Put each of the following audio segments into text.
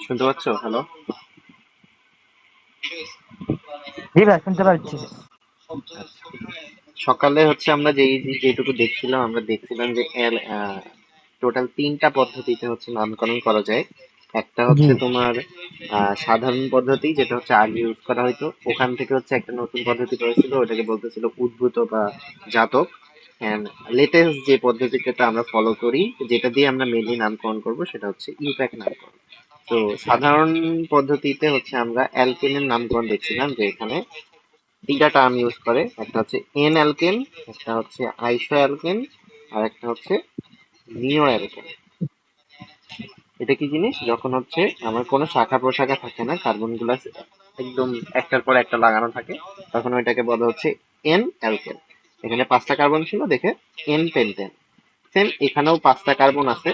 শুনতে পাচ্ছ? হ্যালো। জি ভাই, শুনতে পাচ্ছি। সকালে হচ্ছে আমরা যেটুকু দেখছিলাম, আমরা দেখছিলাম যে টোটাল তিনটা পদ্ধতিতে হচ্ছে নামকরণ করা যায়। একটা জি হচ্ছে তোমার সাধারণ পদ্ধতি, যেটা হচ্ছে আগে ইউজ করা হতো। ওখান থেকে হচ্ছে একটা নতুন পদ্ধতি করেছিল, ওটাকে বলতেছিল উদ্ভূত বা জাতক। এন্ড লেটেস্ট যে পদ্ধতিটা আমরা ফলো করি, যেটা দিয়ে আমরা মেনলি নামকরণ করব, সেটা হচ্ছে ইউপ্যাক নামকরণ। তো সাধারণ পদ্ধতিতে হচ্ছে আমরা অ্যালকেনের নামকরণ দেখছিলাম, যে এখানে তিনটা টার্ম ইউজ করে। একটা হচ্ছে এন অ্যালকেন, একটা হচ্ছে আইসো অ্যালকেন, আর একটা হচ্ছে নিও অ্যালকেন। এটা কি জিনিস? যখন হচ্ছে আমার কোনো শাখা প্রশাখা থাকে না, কার্বন গুলা একদম একটার পর একটা লাগানো থাকে, তখন ওইটাকে বলা হচ্ছে এন অ্যালকেন। এখানে পাঁচটা কার্বন ছিল দেখে এন পেন্টেন। সেম এখানেও পাঁচটা কার্বন আছে,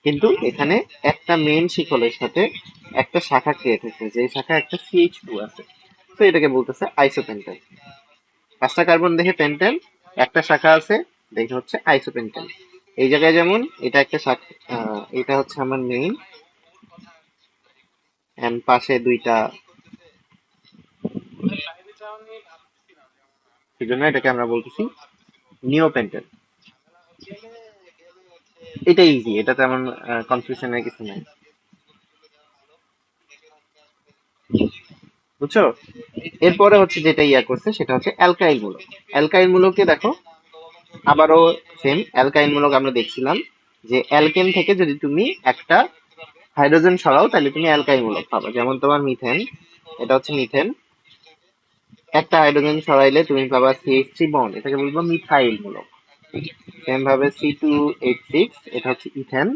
কিন্তু এখানে একটা মেন শিকলের সাথে একটা শাখা ক্রিয়েট হয়েছে, যে শাখা একটা CH2 আছে। তো এটাকে বলতেছে আইসোপেন্টেন। পাঁচটা কার্বন দেখে পেন্টেন, একটা শাখা আছে দেখে হচ্ছে আইসোপেন্টেন। এই জায়গায় যেমন এটা একটা শাখা, এটা হচ্ছে আমার মেইন, এন্ড পাশে দুইটা, সেজন্য এটাকে আমরা বলতেছি নিওপেন্টেন। এটা ইজি, এটা তেমন কনফিউশনের কিছু নাই, বুঝছো? এরপরে হচ্ছে যেটা ইয়া করছে সেটা হচ্ছে অ্যালকাইল মূলক। অ্যালকাইল মূলকে দেখো, আবারও সেম অ্যালকাইল মূলক আমরা দেখছিলাম যে অ্যালকেন থেকে যদি তুমি একটা হাইড্রোজেন সরাও, তাহলে তুমি অ্যালকাইল মূলক পাবা। যেমন তোমার মিথেন, এটা হচ্ছে মিথেন, একটা হাইড্রোজেন সরাইলে তুমি পাবা CH3 বন্ড, এটাকে বলবো মিথাইল মূলক। সেম ভাবে C2H6, এটা হচ্ছে ইথেন,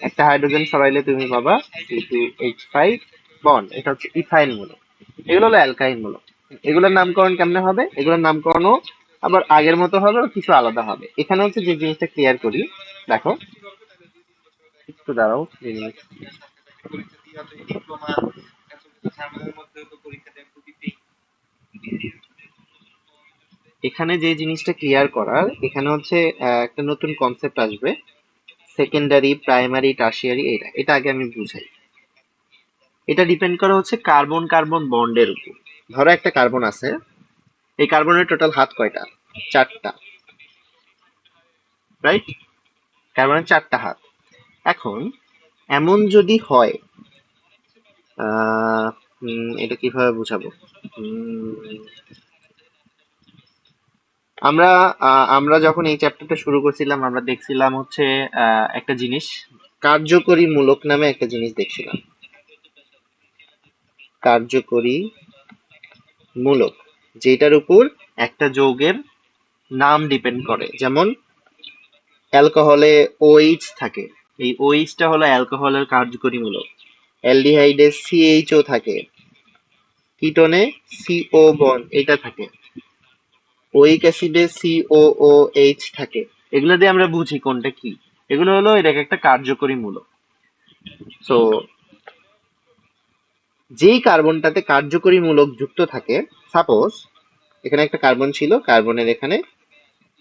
একটা হাইড্রোজেন সরাইলে তুমি পাবা C2H5 বন্ড, এটা হচ্ছে ইথাইল মূলক। এগুলো হলো অ্যালকাইল মূলক। এগুলোর নামকরণ কেমনে হবে? এগুলোর নামকরণও আবার আগের মতো হবে, কিছু আলাদা হবে। এখানে হচ্ছে যে জিনিসটা ক্লিয়ার করি, দেখো, একটু দাঁড়াও 2 মিনিট। এখানে যে জিনিসটা ক্লিয়ার করার, এখানে হচ্ছে একটা নতুন কনসেপ্ট আসবে, সেকেন্ডারি, প্রাইমারি, টার্সিয়ারি। এটা এটা আগে আমি বুঝাই। এটা ডিপেন্ড করে হচ্ছে কার্বন কার্বন বন্ডের উপর। ধরো একটা কার্বন আছে, এই কার্বনের টোটাল হাত কয়টা? চারটা, রাইট? কার্বনের চারটা হাত। এখন এমন যদি হয়, এটা কিভাবে বুঝাবো? উম, আমরা আমরা যখন এই চ্যাপ্টারটা শুরু করছিলাম, আমরা দেখছিলাম হচ্ছে একটা জিনিস, কার্যকরী মূলক নামে একটা জিনিস দেখছিলাম। কার্যকরী মূলক, যেটার উপর একটা যৌগের নাম ডিপেন্ড করে। যেমন অ্যালকোহলে OH থাকে, এই OH টা হলো অ্যালকোহলের কার্যকরী মূলক। অ্যালডিহাইডে CHO থাকে, কিটোনে CO বন্ড এটা থাকে, ওইক অ্যাসিডে COOH থাকে। এগুলো দিয়ে আমরা বুঝি কোনটা কি। এগুলো হলো এটা একটা কার্যকরী মূলক। তো যেই কার্বনটাতে কার্যকরী মূলক যুক্ত থাকে, সাপোজ এখানে একটা কার্বন ছিল, কার্বনের এখানে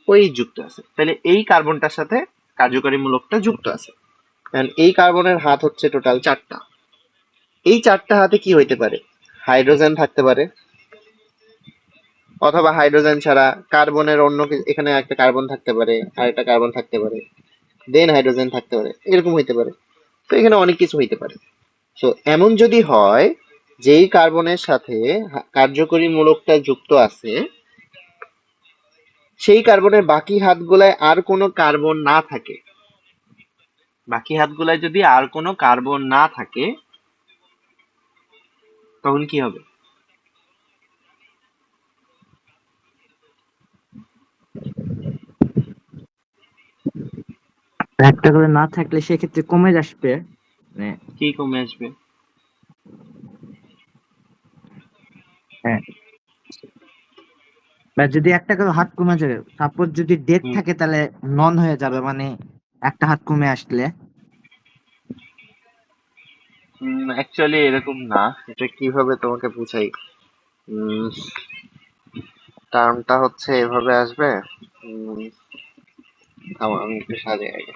ওই যুক্ত আছে, তাহলে এই কার্বনটার সাথে কার্যকরী মূলকটা যুক্ত আছে। কারণ এই কার্বনের হাত হচ্ছে টোটাল চারটা। এই চারটা হাতে কি হইতে পারে? হাইড্রোজেন থাকতে পারে, অথবা হাইড্রোজেন ছাড়া কার্বনের অন্য এখানে একটা কার্বন থাকতে পারে, আর একটা কার্বন থাকতে পারে, দেন হাইড্রোজেন থাকতে পারে, এরকম হইতে পারে। তো এখানে অনেক কিছু হইতে পারে। তো এমন যদি হয় যেই কার্বনের সাথে কার্যকরী মূলকটা যুক্ত আছে, সেই কার্বনের বাকি হাতগুলায় আর কোনো কার্বন না থাকে, বাকি হাতগুলায় যদি আর কোনো কার্বন না থাকে, তখন কি হবে? একটা করে না থাকলে সেক্ষেত্রে কমে আসবে। মানে কি কমে আসবে? হ্যাঁ, বা যদি একটা করে হাত কমে যাবে, সাপোজ যদি ডেট হুম, থাকে তাহলে নন হয়ে যাবে, মানে একটা হাত কমে আসলে। অ্যাকচুয়ালি এরকম না। এটা কিভাবে তোমাকে বুঝাই? টার্মটা হচ্ছে এভাবে আসবে। উম, আমি একটু সাজাই আগে।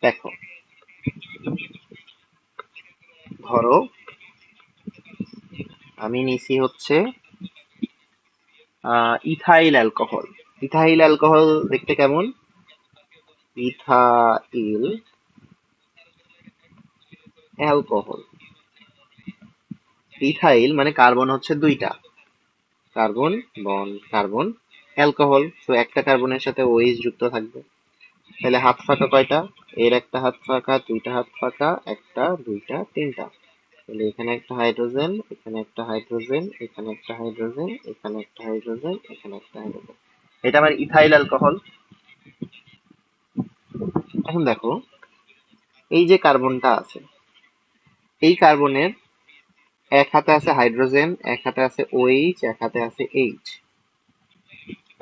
দেখো, ধরো আমি নিছি হচ্ছে ইথাইল অ্যালকোহল। ইথাইল অ্যালকোহল দেখতে কেমন? Ethyl alcohol. ইথাইল মানে কার্বন হচ্ছে দুইটা, কার্বন বন্ড কার্বন, অ্যালকোহল তো একটা কার্বনের সাথে ওএইচ যুক্ত থাকবে। তাহলে হাত ফাঁকা কয়টা? এর একটা হাত ফাঁকা, দুইটা হাত ফাঁকা, একটা দুইটা তিনটা। তাহলে এখানে একটা হাইড্রোজেন, এখানে একটা হাইড্রোজেন, এখানে একটা হাইড্রোজেন, এখানে একটা হাইড্রোজেন, এখানে একটা হাইড্রোজেন। এটা আমার ইথাইল অ্যালকোহল। এখন দেখো, এই যে কার্বনটা আছে, এই কার্বনের এক হাতে আছে হাইড্রোজেন, এক হাতে আছে ওএইচ, এক হাতে আছে এইচ,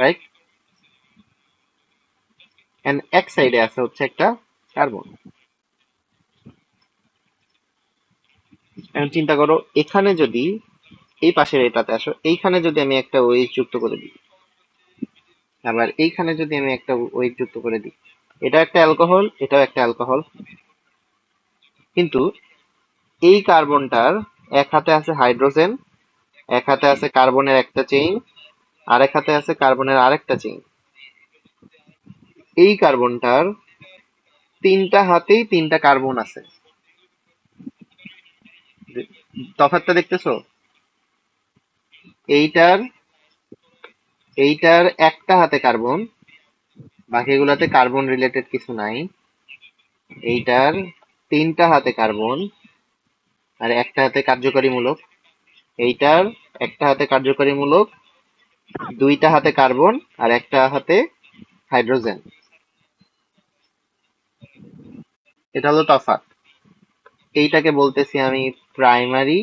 রাইট? এন্ড এক সাইডে আছে হচ্ছে একটা কার্বন। এখন চিন্তা করো, এখানে যদি এই পাশের এটাতে আসো, এইখানে যদি আমি একটা ওএইচ যুক্ত করে দিই, আবার এইখানে যদি আমি একটা ওএইচ যুক্ত করে দিই, এটা একটা অ্যালকোহল, এটাও একটা অ্যালকোহল। কিন্তু এই কার্বনটার এক হাতে আছে হাইড্রোজেন, এক হাতে আছে কার্বনের একটা চেইন, আর এক হাতে আছে কার্বনের আরেকটা চেইন। এই কার্বনটার তিনটা হাতেই তিনটা কার্বন আছে। তফাৎটা দেখতেছো? এইটার এইটার একটা হাতে কার্বন, বাকিগুলাতে কার্বন রিলেটেড কিছু নাই। এইটার তিনটা হাতে কার্বন আর একটা হাতে কার্যকরীমূলক। এইটার একটা হাতে কার্যকরীমূলক, দুইটা হাতে কার্বন আর একটা হাতে হাইড্রোজেন। এটা হলো তফাৎ। এইটাকে বলতেছি আমি প্রাইমারি,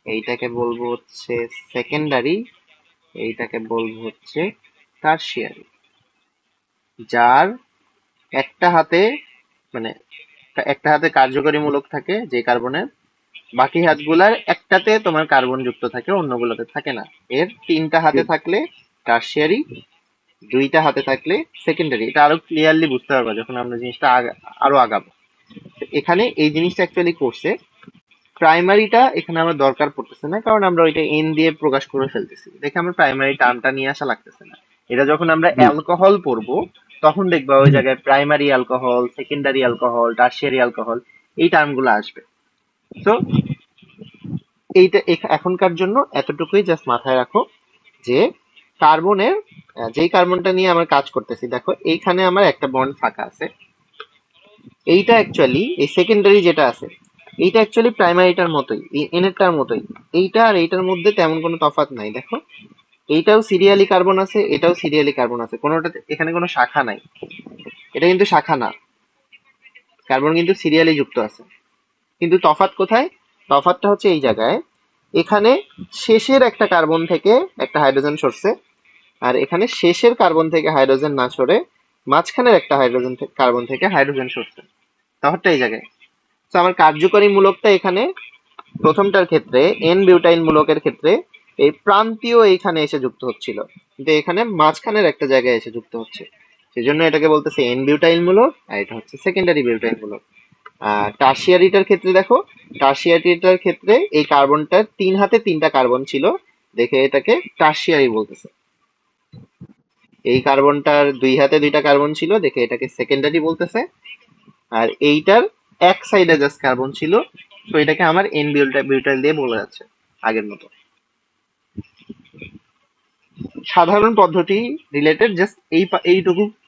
এইটাকে বলবো হচ্ছে সেকেন্ডারি, এইটাকে বলবো হচ্ছে টারশিয়ারি। যার একটা হাতে মানে একটা হাতে কার্যকরীমূলক থাকে যে কার্বনের, বাকি হাতগুলার একটাতে তোমার কার্বন যুক্ত থাকে, অন্যগুলোতে থাকে না। এর তিনটা হাতে থাকলে টারশিয়ারি, দুইটা হাতে থাকলে সেকেন্ডারি। এটা আরো ক্লিয়ারলি বুঝতে পারবা যখন আমরা জিনিসটা আরো আগাবো। এখানে এই জিনিসটা অ্যাকচুয়ালি করছে, প্রাইমারিটা এখানে আমার দরকার পড়তেছে না, কারণ আমরা ওইটা এন দিয়ে প্রকাশ করে ফেলতেছি, দেখে আমার প্রাইমারি টার্মটা নিয়ে আসা লাগতেছে না। এটা যখন আমরা জি। অ্যালকোহল পড়বো, তখন দেখবা ওই হুম। জায়গায় primary alcohol, secondary alcohol, tertiary alcohol, এই টার্মগুলো আসবে। তো এইটা এখনকার জন্য এতটুকুই জাস্ট মাথায় রাখো যে কার্বনের, যেই কার্বনটা নিয়ে আমরা কাজ করতেছি, দেখো এইখানে আমার একটা বন্ড ফাঁকা আছে। এইটা অ্যাকচুয়ালি এই সেকেন্ডারি যেটা আছে, এইটা অ্যাকচুয়ালি প্রাইমারিটার মতোই, এনেরটার মতোই। এইটা আর এইটার মধ্যে তেমন কোনো তফাৎ নাই। দেখো, এইটাও সিরিয়ালি কার্বন আছে, এটাও সিরিয়ালি কার্বন আছে, কোনোটা এখানে কোনো শাখা নাই। এটা কিন্তু শাখা না, কার্বন কিন্তু সিরিয়ালি যুক্ত আছে। কিন্তু তফাৎ কোথায়? তফাৎটা হচ্ছে এই জায়গায়, এখানে শেষের একটা কার্বন থেকে একটা হাইড্রোজেন সরছে, আর এখানে শেষের কার্বন থেকে হাইড্রোজেন না সরে মাঝখানের একটা হাইড্রোজেন কার্বন থেকে হাইড্রোজেন সরছে। তফাৎটা এই জায়গায়। তো আমার কার্যকরী মূলকটা এখানে প্রথমটার ক্ষেত্রে এন বিউটাইল মূলকের ক্ষেত্রে এই প্রান্তীয় এইখানে এসে যুক্ত হচ্ছিল, কিন্তু এখানে মাঝখানের একটা জায়গায় এসে যুক্ত হচ্ছে। সেজন্য এটাকে বলতেছে এন বিউটাইল মূলক, আর এটা হচ্ছে সেকেন্ডারি বিউটাইল মূলক। আর টারশিয়ারিটার ক্ষেত্রে দেখো, টারশিয়ারিটার ক্ষেত্রে এই কার্বনটার তিন হাতে তিনটা কার্বন ছিল, দেখে এটাকে টারশিয়ারি বলতেছে। এই কার্বনটার দুই হাতে দুইটা কার্বন ছিল, দেখে এটাকে সেকেন্ডারি বলতেছে। আর এইটার এক সাইডে জাস্ট কার্বন ছিল, তো এটাকে আমার এন বিউটাইল দিয়ে বলা যাচ্ছে আগের মতো। সাধারণ পদ্ধতি রিলেটেড জাস্ট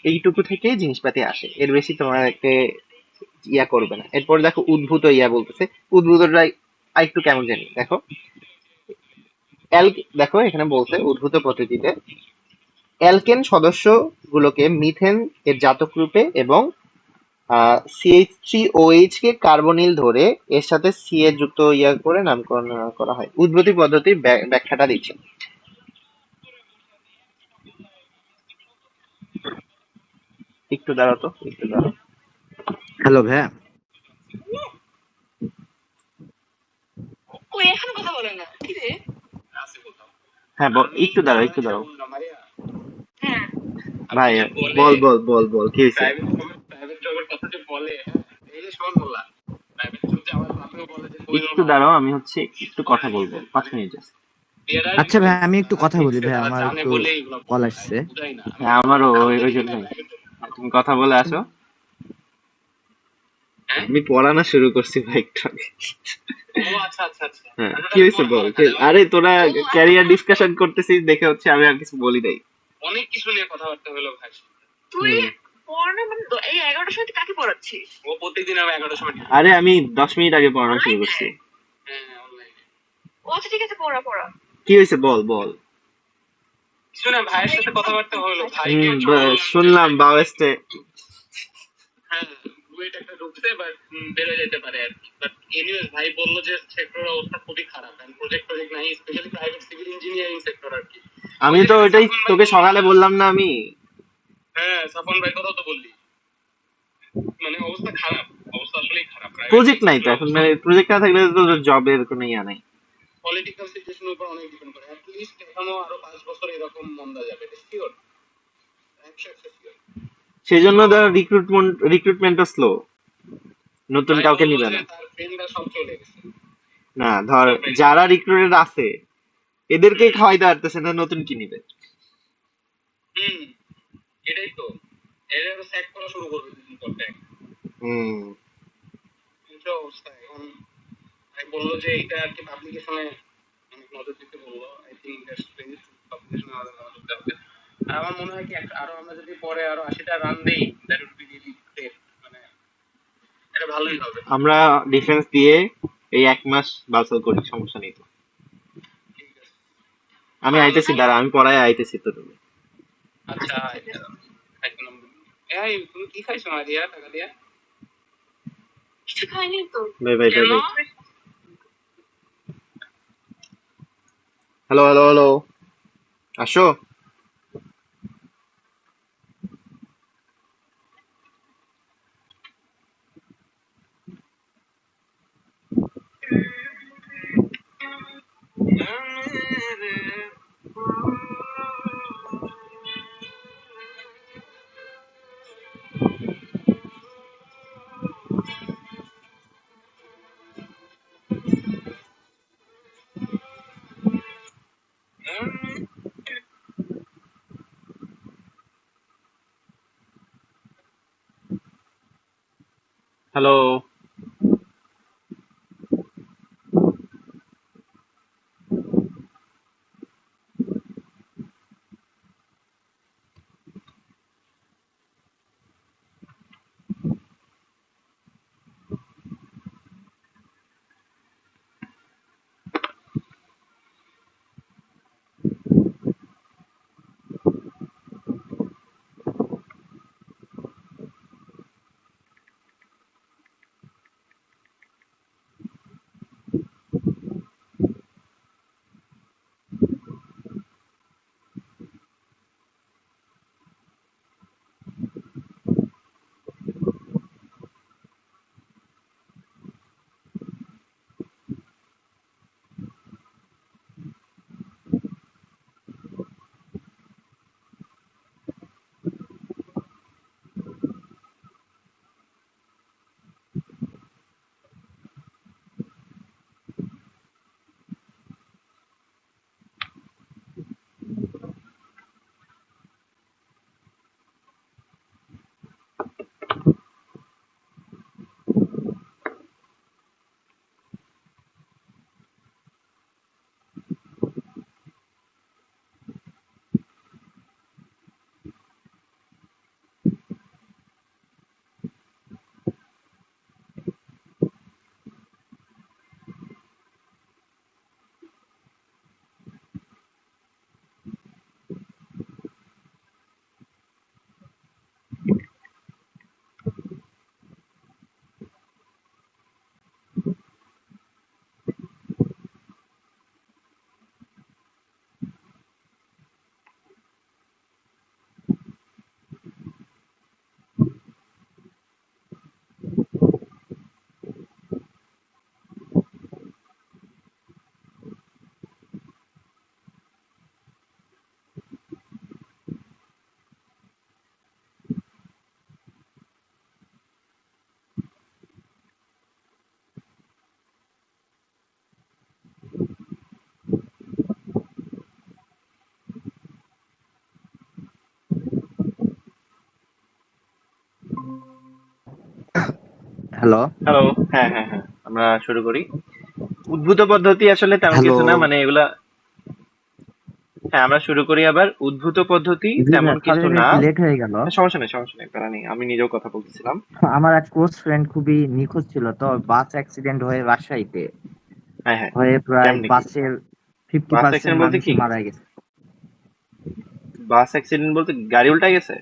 এইটুকু থেকেই জিনিসপাতি আসে, এর বেশি তোমাকে ইয়া করবে না। এরপর দেখো উদ্ভূত ইয়া বলতেছে। উদ্ভূতটা একটু কেমন জানি দেখো। অ্যাল দেখো এখানে বলছে উদ্ভূত পদ্ধতিতে অ্যালকেন সদস্যগুলোকে মিথেন এর জাতক রূপে এবং CH3OH কে কার্বনিল ধরে এর সাথে CH যুক্ত ইয়া করে নামকরণ করা হয়। উদ্ভূতি পদ্ধতির ব্যাখ্যাটা দিচ্ছে। একটু দাঁড়াও তো, একটু দাঁড়াও। হ্যালো ভাইয়া। কই এখন কথা বলে না কি রে? হ্যাঁ একটু দাঁড়াও একটু দাঁড়াও হ্যাঁ ভাই। বল বল বল বল কি হয়েছে? একটু দাঁড়াও, আমি হচ্ছে একটু কথা বলবো, 5 মিনিট জাস্ট। আচ্ছা ভাই, আমি একটু কথা বলি ভাই, আমার একটু কল আসছে। হ্যাঁ আমারও ওই জন্যই। তুমি কথা বলে আসো। আমি পড়ানো শুরু করছি ভাই একটু আগে। হ্যাঁ কি হয়েছে বল। আরে তোরা ক্যারিয়ার ডিসকাশন করতেছিস দেখে হচ্ছে আমি আর কিছু বলি নাই। তুই পড়ানো মানে এই 11টার সময় তুই কাকে পড়াচ্ছিস? আরে আমি 10 মিনিট আগে পড়ানো শুরু করছি। ও আচ্ছা ঠিক আছে, পড়া পড়া। কি হয়েছে বল বল। শুনলাম বাওয়েস্টে। আমি তো ওইটাই তোকে সকালে বললাম না আমি। প্রজেক্ট নাই তো এখন, মানে প্রজেক্ট না থাকলে তো জবের কোনো ইয়া নাই। সেই জন্য ধর রিক্রুটমেন্টও স্লো, নতুন কাউকে নিবে না। না ধর যারা রিক্রুটেড আছে এদেরকেই খাওয়াইতে পারতেছে না, নতুন কি নিবে? হুম। আমরা ডিফেন্স দিয়ে এই 1 মাস বালসাল করি, সমস্যা নেই তো। আমি আইতেছি, দাঁড়া আমি পড়ায় আইতেছি তো তুমি। কিছু খাইনি তো। Bye bye bye bye. Hello hello hello, আসো। হ্যালো। Hello hello. হ্যাঁ হ্যাঁ হ্যাঁ, আমরা শুরু করি। উদ্ভূত পদ্ধতি আসলে তেমন হ্যালো কিছু না, মানে এগুলা। হ্যাঁ, আমরা শুরু করি আবার। উদ্ভূত পদ্ধতি জি তেমন ভাই, কিছু সরি না। একটু লেট হয়ে গেল। হ্যাঁ, সমস্যা নেই, সমস্যা নেই, প্যারা নেই, আমি নিজেও কথা বলতেছিলাম। আমার এক ক্লোজ ফ্রেন্ড খুবই নিখোঁজ ছিল, তো বাস অ্যাক্সিডেন্ট হয়ে রাজশাহীতে হ্যাঁ হ্যাঁ। হয়ে প্রায় কেমনে কি? বাসের 50% অ্যাক্সিডেন্ট বলতে মানুষ কি? মারা গেছে। বাস অ্যাক্সিডেন্ট বলতে গাড়ি উল্টা গেছে?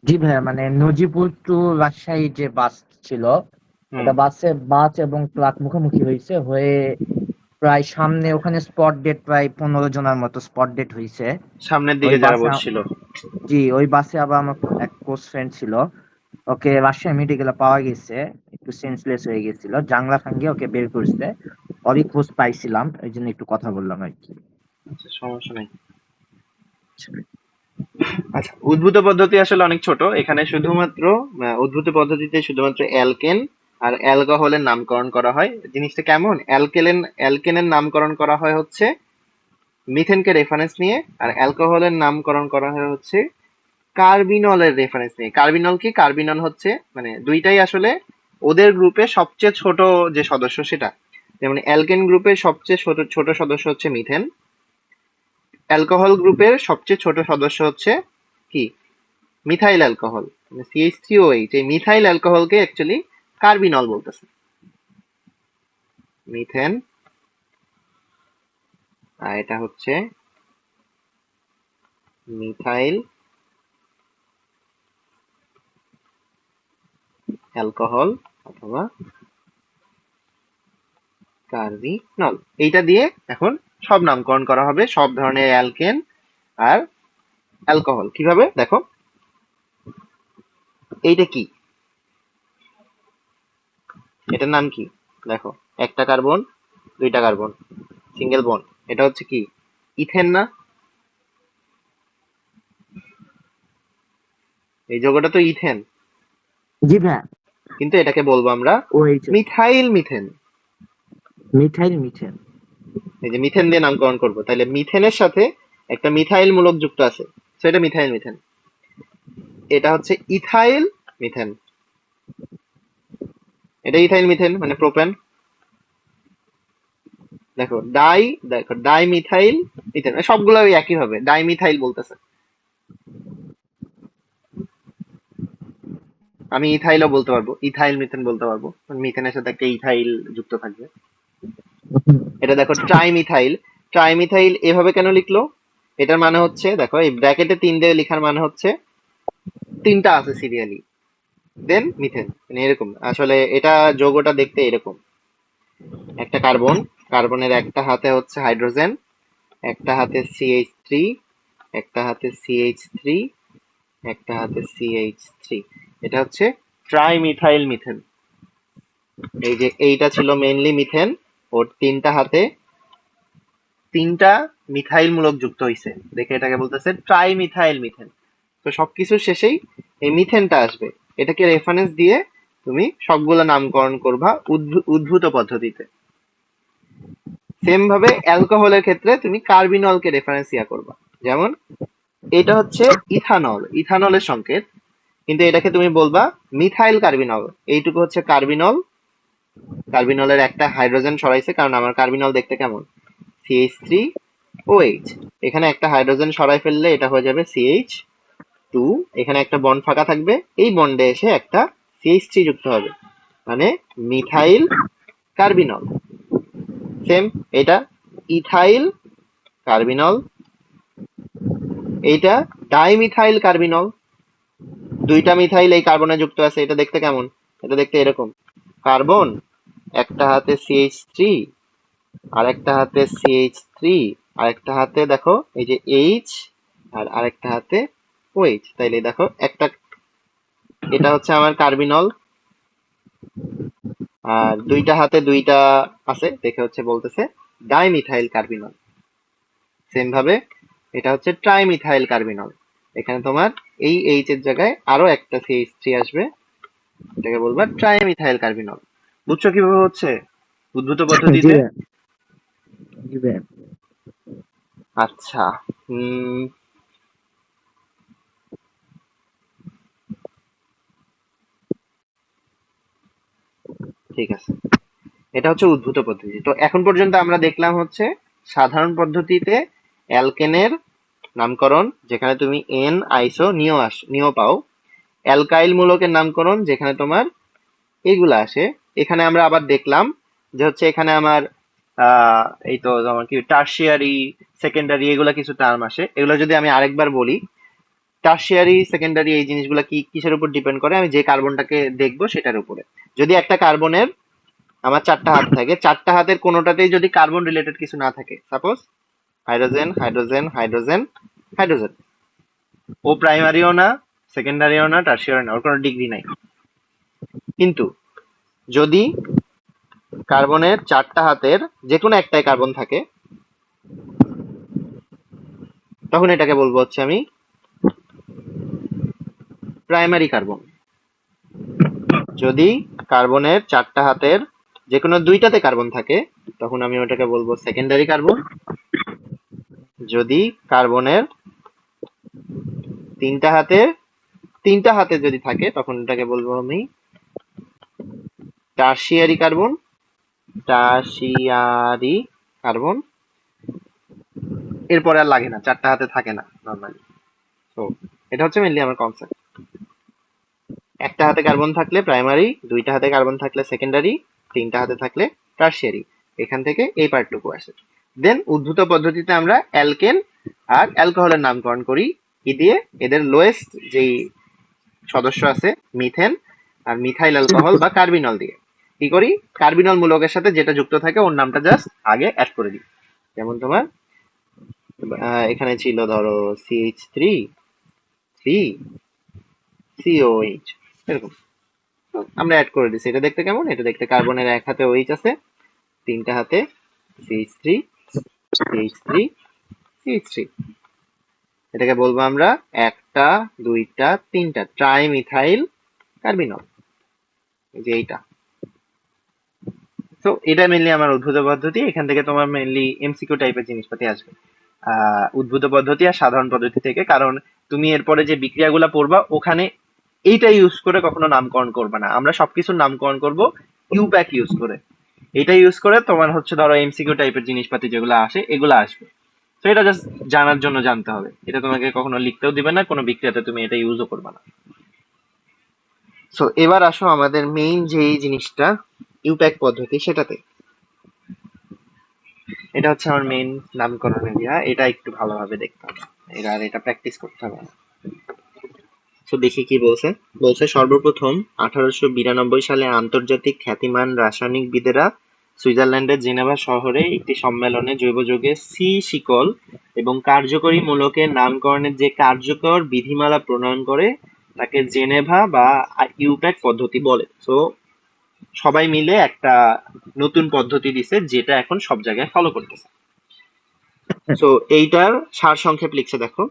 জি ভাইয়া, মানে নজিপুর টু রাজশাহী যে বাস ছিল, হুম। ওটা বাস এবং ট্রাক মুখোমুখি হয়েছে, হয়ে প্রায় সামনে ওখানে স্পট ডেট প্রায় 15 জনের মতো স্পট ডেট হয়েছে। সামনের ওই দিকে যারা বাসে বসছিল। জি, ওই বাসে আবার আমার এক ক্লোজ ফ্রেন্ড ছিল। ওকে রাজশাহী মেডিকেলে পাওয়া গেছে, একটু সেন্সলেস হয়ে গেছিল, জাংলা ভাঙ্গিয়ে ওকে বের করছে। ওরই খোঁজ পাইছিলাম, এই জন্য একটু কথা বললাম আর কি। আচ্ছা, সমস্যা নেই। আচ্ছা, উদ্ভূত পদ্ধতি আসলে অনেক ছোট। এখানে শুধুমাত্র উদ্ভূত পদ্ধতিতে শুধুমাত্র অ্যালকেন আর অ্যালকোহলের নামকরণ করা হয়। জিনিসটা কেমন? অ্যালকেনের নামকরণ করা হয় হচ্ছে মিথেনকে রেফারেন্স নিয়ে, আর অ্যালকোহলের নামকরণ করা হয় হচ্ছে কার্বিনলের রেফারেন্স নিয়ে। কার্বিনল কি? কার্বিনল হচ্ছে মানে দুইটাই আসলে ওদের গ্রুপে সবচেয়ে ছোট যে সদস্য সেটা। যেমন অ্যালকেন গ্রুপের সবচেয়ে ছোট ছোট সদস্য হচ্ছে মিথেন। অ্যালকোহল গ্রুপের সবচেয়ে ছোট সদস্য হচ্ছে কি? মিথাইল অ্যালকোহল, মানে CH3OH। এই মিথাইল অ্যালকোহলকে অ্যাকচুয়ালি কার্বিনল বলতেছে। মিথেন, আর এটা হচ্ছে মিথাইল অ্যালকোহল অথবা কার্বিনল। এইটা দিয়ে এখন সব নামকরণ করা হবে, সব ধরনের অ্যালকেন আর অ্যালকোহল। কিভাবে দেখো, এইটা কি? এটার নাম কি? দেখো, একটা কার্বন, দুইটা কার্বন, সিঙ্গেল বন্ড। এটা হচ্ছে কি? ইথেন না? এই যৌগটা তো ইথেন, জি ভাইয়া, কিন্তু এটাকে বলবো আমরা ওই যে মিথাইল মিথেন। Methyl methane. এই যে মিথেন দিয়ে নামকরণ করবো, তাহলে মিথেনের সাথে একটা মিথাইল মূলক যুক্ত আছে, সেটা মিথাইল মিথেন। এটা হচ্ছে ইথাইল মিথেন। এটা ইথাইল মিথেন মানে প্রোপেন। দেখো ডাই মিথাইল মিথেন, সবগুলো ওই একই হবে, ডাই মিথাইল বলতেছে। আমি ইথাইলও বলতে পারবো, ইথাইল মিথেন বলতে পারবো, মিথেনের সাথে একটা ইথাইল যুক্ত থাকবে। এটা দেখো ট্রাইমিথাইল। ট্রাইমিথাইল এভাবে কেন লিখলো? এটার মানে হচ্ছে, দেখো এই ব্র্যাকেটে 3 দিয়ে লেখার মানে হচ্ছে তিনটা আছে সিরিয়ালি, দেন মিথেন, মানে এরকম। আসলে এটা যৌগটা দেখতে এরকম। একটা কার্বন, কার্বনের একটা হাতে হচ্ছে হাইড্রোজেন, একটা হাতে CH3, একটা হাতে CH3, একটা হাতে CH3। এটা হচ্ছে ট্রাইমিথাইল মিথেন। এই যে এইটা ছিল মেইনলি মিথেন, ওর তিনটা হাতে তিনটা মিথাইল মূলক যুক্ত হয়েছে দেখে এটাকে বলতেছে ট্রাইমিথাইল মিথেন। তো সবকিছুর শেষেই এই মিথেনটা আসবে। এটাকে রেফারেন্স দিয়ে তুমি সবগুলো নামকরণ করবা উদ্ভূত পদ্ধতিতে। সেম ভাবে অ্যালকোহলের ক্ষেত্রে তুমি কার্বিনলকে রেফারেন্স ইয়া করবা। যেমন এটা হচ্ছে ইথানল, ইথানলের সংকেত, কিন্তু এটাকে তুমি বলবা মিথাইল কার্বিনল। এইটুকু হচ্ছে কার্বিনল। কার্বিনলের একটা হাইড্রোজেন সরাইছে, কারণ আমার কার্বিনল দেখতে কেমন? CH3OH। এখানে একটা হাইড্রোজেন সরাই ফেললে এটা হয়ে যাবে CH2। এখানে একটা বন্ড ফাঁকা থাকবে, এই বন্ডে এসে একটা CH3 যুক্ত হবে, মানে মিথাইল কার্বিনল। সেম, এটা ইথাইল কার্বিনল, এইটা ডাইমিথাইল কার্বিনল। দুইটা মিথাইল এই কার্বনে যুক্ত আছে। এটা দেখতে কেমন? এটা দেখতে এরকম। কার্বন, একটা হাতে CH3, আর একটা হাতে CH3, আর একটা হাতে দেখো এই যে H, আর আরেকটা হাতে OH। তাইলে দেখো একটা, এটা হচ্ছে আমার কার্বিনল, আর দুইটা হাতে দুইটা আছে দেখে হচ্ছে বলতেছে ডাইমিথাইল কার্বিনল। সেম ভাবে এটা হচ্ছে ট্রাইমিথাইল কার্বিনল। এখানে তোমার এই এইচ এর জায়গায় আরো একটা CH3 আসবে, এটাকে বলবা ট্রাইমিথাইল কার্বিনল। বুঝছো কিভাবে হচ্ছে উদ্ভূত জি পদ্ধতিতে? ভাইয়া, জি ভাইয়া। আচ্ছা। উম ঠিক আছে, এটা হচ্ছে উদ্ভূত পদ্ধতি। তো এখন পর্যন্ত আমরা দেখলাম হচ্ছে সাধারণ পদ্ধতিতে অ্যালকেনের নামকরণ, যেখানে তুমি এন আইসো নিও পাও। অ্যালকাইল মূলকের নামকরণ, যেখানে তোমার এইগুলা আসে। এখানে আমরা আবার দেখলাম যে হচ্ছে এখানে আমার এই তো তোমার কি টার্সিয়ারি, সেকেন্ডারি, এগুলা কিছু টার্ম আসে। এগুলো যদি আমি আরেকবার বলি, টার্সিয়ারি, সেকেন্ডারি এই জিনিসগুলা কি কিসের উপর ডিপেন্ড করে, আমি যে কার্বনটাকে দেখবো সেটার উপরে। যদি একটা কার্বনের আমার 4টা হাত থাকে, 4টা হাতের কোনোটাতেই যদি কার্বন রিলেটেড কিছু না থাকে, suppose hydrogen hydrogen hydrogen hydrogen, ও প্রাইমারিও না, সেকেন্ডারিও না, টার্সিয়ারি না, ওর কোনো ডিগ্রি নাই। কিন্তু যদি কার্বনের 4টা হাতের যে কোনো একটাই কার্বন থাকে, তখন এটাকে বলবো হচ্ছে আমি প্রাইমারি কার্বন। যদি কার্বনের 4টা হাতের যে কোনো 2টাতে কার্বন থাকে, তখন আমি ওটাকে বলবো সেকেন্ডারি কার্বন। যদি কার্বনের 3টা হাতে যদি থাকে, তখন এটাকে বলবো আমি টার্সিয়ারি কার্বন। টার্সিয়ারি কার্বন, এরপরে আর লাগে না, 4টা হাতে থাকে না নর্মালি। তো এটা হচ্ছে মেনলি আমার কনসেপ্ট। একটা হাতে কার্বন থাকলে প্রাইমারি, 2টা হাতে কার্বন থাকলে সেকেন্ডারি, 3টা হাতে থাকলে টার্সিয়ারি। এখান থেকে এই পার্টটুকু আসে। দেন উদ্ভূত পদ্ধতিতে আমরা অ্যালকেন আর অ্যালকোহলের নামকরণ করি কি দিয়ে? এদের লোয়েস্ট যেই সদস্য আছে মিথেন আর মিথাইল অ্যালকোহল বা কার্বিনল দিয়ে। কি করি? কার্বিনল মূলকের সাথে যেটা যুক্ত থাকে ওর নামটা জাস্ট আগে অ্যাড করে দিই। যেমন তোমার এখানে ছিল ধরো CH3 COH, এরকম আমরা অ্যাড করে দিচ্ছি। এটা দেখতে কেমন? এটা দেখতে কার্বনের এক হাতে OH আছে, 3টা হাতে CH3 CH3 CH3। এটাকে বলবো আমরা 1টা 2টা 3টা ট্রাইমিথাইল কার্বিনল, এই যে এইটা। তো এটা মেনলি আমার উদ্ভূত পদ্ধতি। এখান থেকে তোমার মেনলি MCQ টাইপের জিনিসপাতি আসবে উদ্ভূত পদ্ধতি আর সাধারণ পদ্ধতি থেকে। কারণ তুমি এরপরে যে বিক্রিয়াগুলো পড়বা ওখানে এইটা ইউজ করে কখনো নামকরণ করবে না। আমরা সবকিছুর নামকরণ করব ইউপ্যাক ইউজ করে। এটা ইউজ করে তোমার হচ্ছে ধরো MCQ টাইপের জিনিসপাতি যেগুলো আসে এগুলো আসবে। তো এটা জাস্ট জানার জন্য জানতে হবে। এটা তোমাকে কখনো লিখতেও দিবে না, কোনো বিক্রিয়াতে তুমি এটা ইউজও করবে না। সো এবার আসো আমাদের মেইন যেই জিনিসটা ইউপ্যাক পদ্ধতি সেটাতে। এটা হচ্ছে আমার মেইন নামকরণ এরিয়া। এটা একটু ভালোভাবে দেখতে হবে, এটা প্র্যাকটিস করতে হবে। তো দেখি কি বলছে। বলছে সর্বপ্রথম 1892 সালে আন্তর্জাতিক খ্যাতিমান রাসায়নিকবিদেরা সুইজারল্যান্ডের জেনেভা শহরে একটি সম্মেলনে জৈব যৌগের সি শিকল এবং কার্যকরী মূলকের নামকরণের যে কার্যকর বিধিমালা প্রণয়ন করে তাকে জেনেভা বা ইউপ্যাক পদ্ধতি বলে। তো সবাই মিলে একটা নতুন পদ্ধতি দিছে যেটা এখন সব জায়গায় ফলো করতেছে। তো এইটার সারসংক্ষেপ লিখছে দেখো,